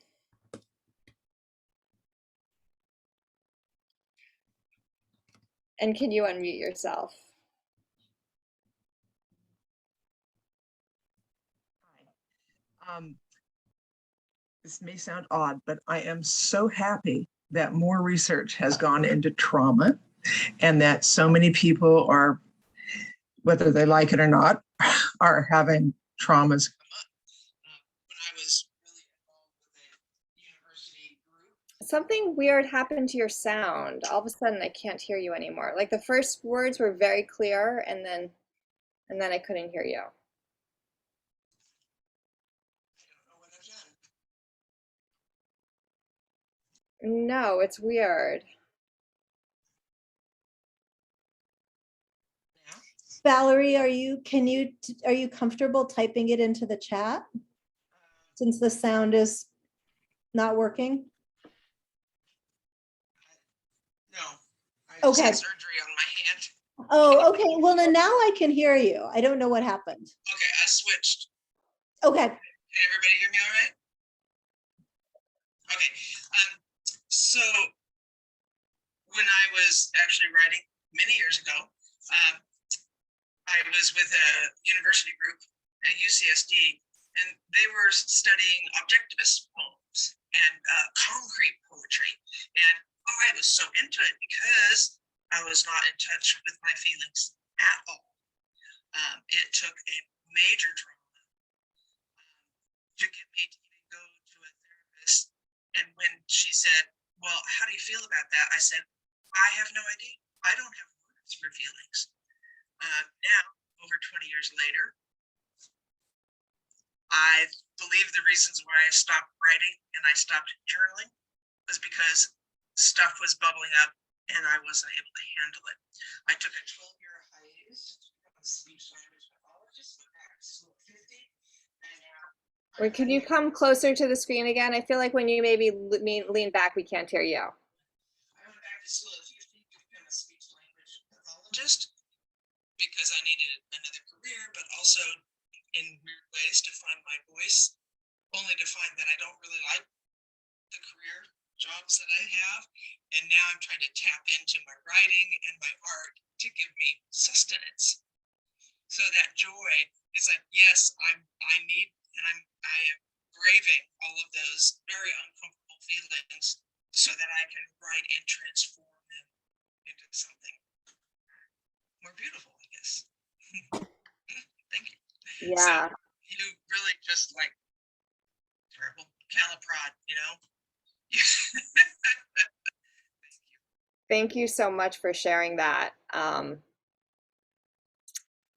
And can you unmute yourself? This may sound odd, but I am so happy that more research has gone into trauma and that so many people are, whether they like it or not, are having traumas come up. When I was really involved with a university group. Something weird happened to your sound. All of a sudden I can't hear you anymore. Like the first words were very clear and then I couldn't hear you. No, it's weird. Valerie, are you comfortable typing it into the chat since the sound is not working? No. I just Okay. had surgery on my hand. Oh, okay. Well, then now I can hear you. I don't know what happened. Okay, I switched. Okay. Can everybody hear me all right? Okay. So when I was actually writing many years ago, I was with a university group at UCSD, and they were studying objectivist poems and concrete poetry. And I was so into it because I was not in touch with my feelings at all. It took a major trauma to get me to even go to a therapist. And when she said, well, how do you feel about that? I said, I have no idea. I don't have words for feelings. Now, over 20 years later, I believe the reasons why I stopped writing and I stopped journaling was because stuff was bubbling up and I wasn't able to handle it. I took a 12-year hiatus from a speech language pathologist back to 50. Wait, can you come closer to the screen again? I feel like when you maybe lean back, we can't hear you. I went back to school at 50 to become a speech language pathologist because I needed another career, but also in weird ways to find my voice, only to find that I don't really like the career jobs that I have. And now I'm trying to tap into my writing and my art to give me sustenance. So that joy is like, yes, I am braving all of those very uncomfortable feelings so that I can write and transform them into something more beautiful, I guess. Thank you. Yeah. So you really just like terrible caliprod, you know? Thank you so much for sharing that.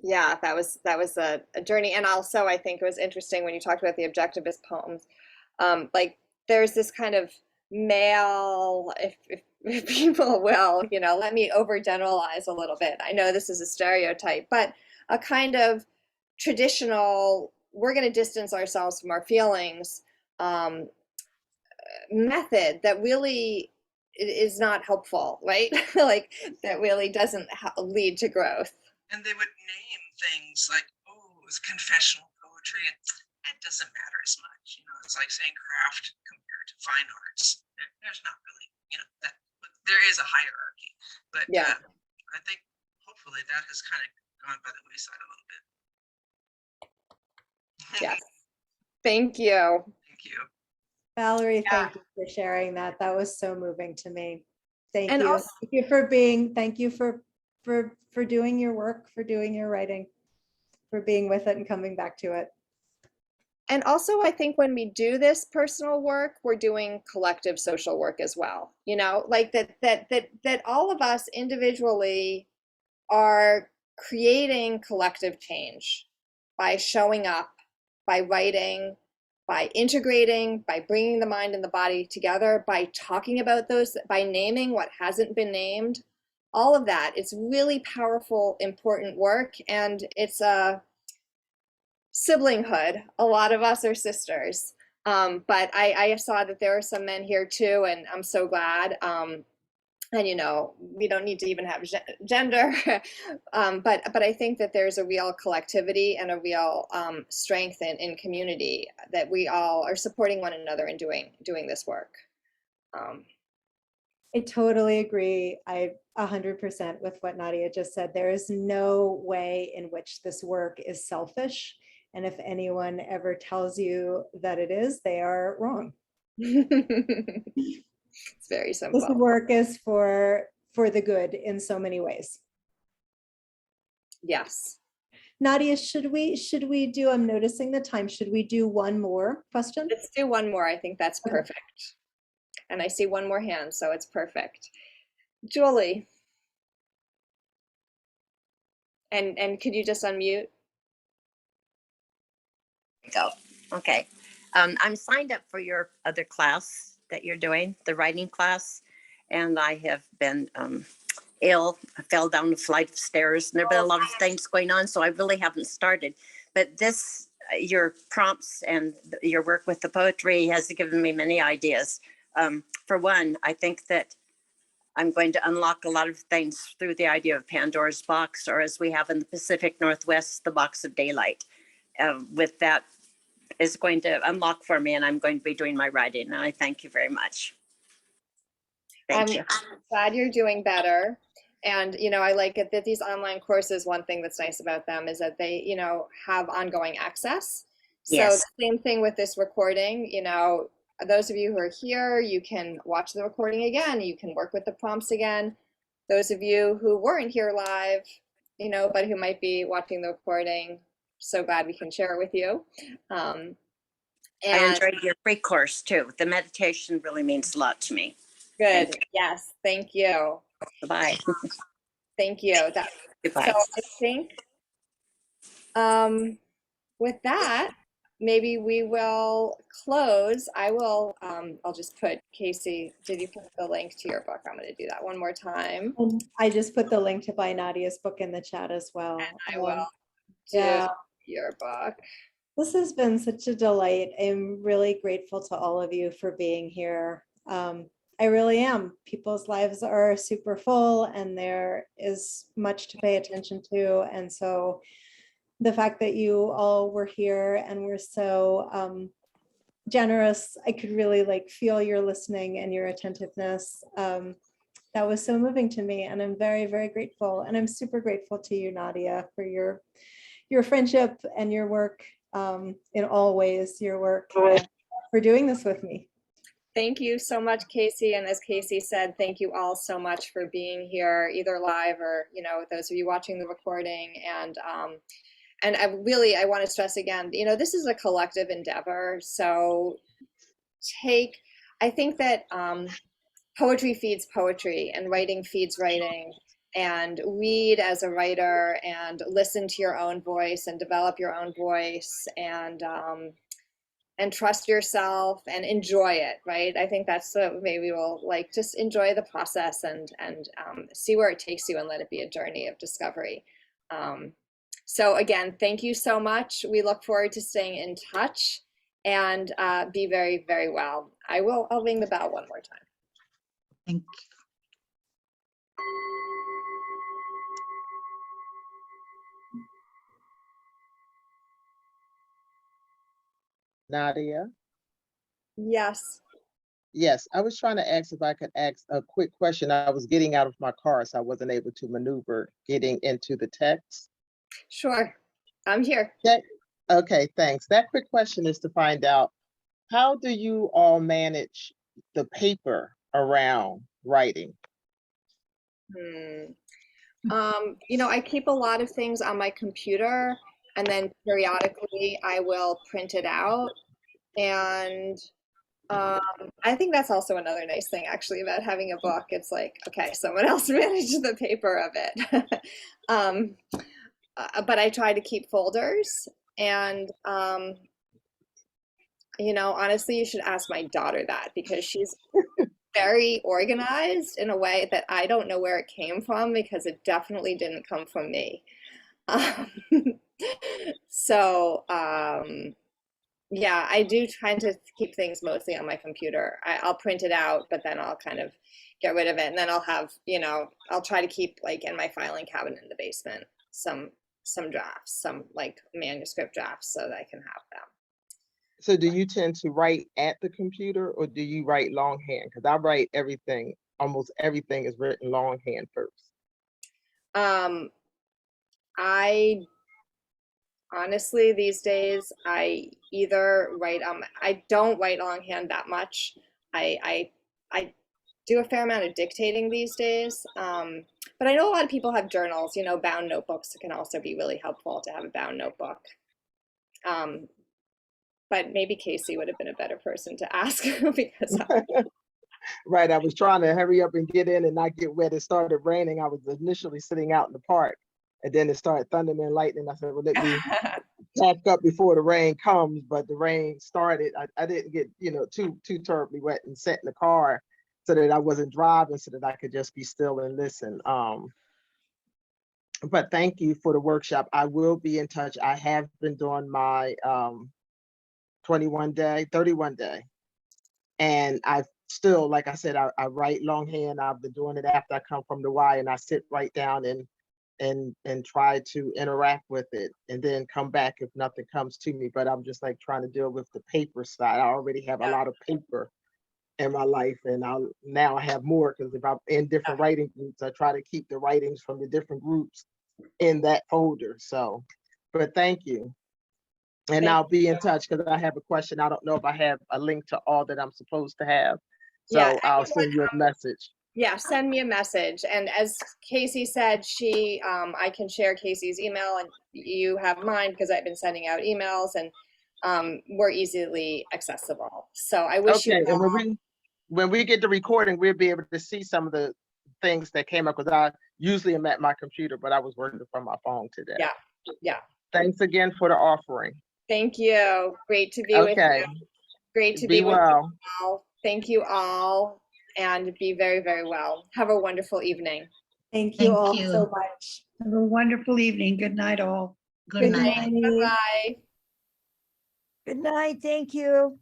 Yeah, that was a journey. And also I think it was interesting when you talked about the objectivist poems. Like there's this kind of male, if people will, let me overgeneralize a little bit. I know this is a stereotype, but a kind of traditional, we're going to distance ourselves from our feelings method that really is not helpful, right? Like that really doesn't lead to growth. And they would name things like, oh, it's confessional poetry, and that doesn't matter as much. It's like saying craft compared to fine arts. There's not really, that there is a hierarchy, but yeah, I think hopefully that has kind of gone by the wayside a little bit. Yes. Thank you. Thank you. Valerie, thank you for sharing that. That was so moving to me. Thank And you. also, Thank you for doing your work, for doing your writing. for being with it and coming back to it. And also, I think when we do this personal work, we're doing collective social work as well. You know, like that all of us individually are creating collective change by showing up, by writing, by integrating, by bringing the mind and the body together, by talking about those, by naming what hasn't been named. All of that. It's really powerful, important work, and it's a siblinghood. A lot of us are sisters. But I saw that there are some men here too, and I'm so glad. And you know, we don't need to even have gender, but I think that there's a real collectivity and a real strength in community, that we all are supporting one another in doing this work. I totally agree. 100% with what Nadia just said. There is no way in which this work is selfish. And if anyone ever tells you that it is, they are wrong. It's very simple. This work is for the good in so many ways. Yes. Nadia, should we do, I'm noticing the time, should we do one more question? Let's do one more. I think that's perfect. And I see one more hand, so it's perfect. Julie. And could you just unmute? Go. Okay. I'm signed up for your other class that you're doing, the writing class, and I have been ill. I fell down a flight of stairs, and there have been a lot of things going on, so I really haven't started. But this, your prompts and your work with the poetry has given me many ideas. For one, I think that I'm going to unlock a lot of things through the idea of Pandora's box, or as we have in the Pacific Northwest, the box of daylight. With that is going to unlock for me, and I'm going to be doing my writing. And I thank you very much. Thank you. I'm glad you're doing better. And, you know, I like it that these online courses, one thing that's nice about them is that they, you know, have ongoing access. So Yes. the same thing with this recording, you know, those of you who are here, you can watch the recording again, you can work with the prompts again. Those of you who weren't here live, you know, but who might be watching the recording, so glad we can share it with you. I And enjoyed your free course too. The meditation really means a lot to me. good. Thank Yes, thank you. Bye. Thank you. So Goodbye. I think with that, maybe we will close. I'll just put, Kasey, did you put the link to your book? I'm going to do that one more time. And I just put the link to buy Nadia's book in the chat as well. And I will do yeah. your book. This has been such a delight. I'm really grateful to all of you for being here. I really am. People's lives are super full and there is much to pay attention to. And so the fact that you all were here and were so generous, I could really like feel your listening and your attentiveness. That was so moving to me, and I'm very, very grateful. And I'm super grateful to you, Nadia, for your friendship and your work in all ways, your work, for doing this with me. Thank you so much, Kasey. And as Kasey said, thank you all so much for being here, either live or, you know, those of you watching the recording. And I want to stress again, you know, this is a collective endeavor. So I think that poetry feeds poetry and writing feeds writing. And read as a writer and listen to your own voice and develop your own voice and trust yourself and enjoy it, right? I think that's what maybe we'll like, just enjoy the process and see where it takes you and let it be a journey of discovery. So again, thank you so much. We look forward to staying in touch, and be very, very well. I'll ring the bell one more time. Thank you. Nadia? Yes. Yes, I was trying to ask if I could ask a quick question. I was getting out of my car, so I wasn't able to maneuver getting into the text. Sure, I'm here. Okay, thanks. That quick question is to find out, how do you all manage the paper around writing? You know, I keep a lot of things on my computer, and then periodically I will print it out. And I think that's also another nice thing actually about having a book. It's like, okay, someone else managed the paper of it. But I try to keep folders, and you know, honestly, you should ask my daughter that, because she's very organized in a way that I don't know where it came from, because it definitely didn't come from me. Um, so, yeah, I do try to keep things mostly on my computer. I'll print it out, but then I'll kind of get rid of it. And then I'll have, you know, I'll try to keep like in my filing cabinet in the basement, some drafts, some like manuscript drafts, so that I can have them. So do you tend to write at the computer, or do you write longhand? Because I write everything, almost everything is written longhand first. I honestly, these days, I either write, I don't write longhand that much. I do a fair amount of dictating these days. But I know a lot of people have journals, you know, bound notebooks can also be really helpful to have a bound notebook. But maybe Kasey would have been a better person to ask because Right, I was trying to hurry up and get in and not get wet. It started raining. I was initially sitting out in the park, and then it started thundering and lightning. I said, well, let me pack up before the rain comes, but the rain started. I didn't get, you know, too terribly wet, and sat in the car so that I wasn't driving, so that I could just be still and listen. But thank you for the workshop. I will be in touch. I have been doing my 31 day, and I still, like I said, I write longhand. I've been doing it after I come from the Y, and I sit right down and try to interact with it, and then come back if nothing comes to me. But I'm just like trying to deal with the paper side. I already have a lot of paper in my life, and now I have more, because if I'm in different writing groups, I try to keep the writings from the different groups in that folder. So, but thank you. And I'll be in touch, because I have a question. I don't know if I have a link to all that I'm supposed to have. So yeah, I'll send you a message. yeah, send me a message. And as Kasey said, I can share Kasey's email, and you have mine, because I've been sending out emails, and we're easily accessible. So I wish Okay, you and when we get the recording, we'll be able to see some of the things that came up, because I usually am at my computer, but I was working from my phone today. Yeah. Thanks again for the offering. Thank you. Great to be with Okay, you. Great to be be with well. you all. Thank you all, and be very, very well. Have a wonderful evening. Thank you Thank all you. so much. Have a wonderful evening. Good night, all. Good night. Bye-bye. Good night. Thank you.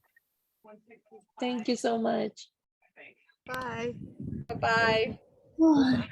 Thank you so much. Bye. Bye-bye. Oh.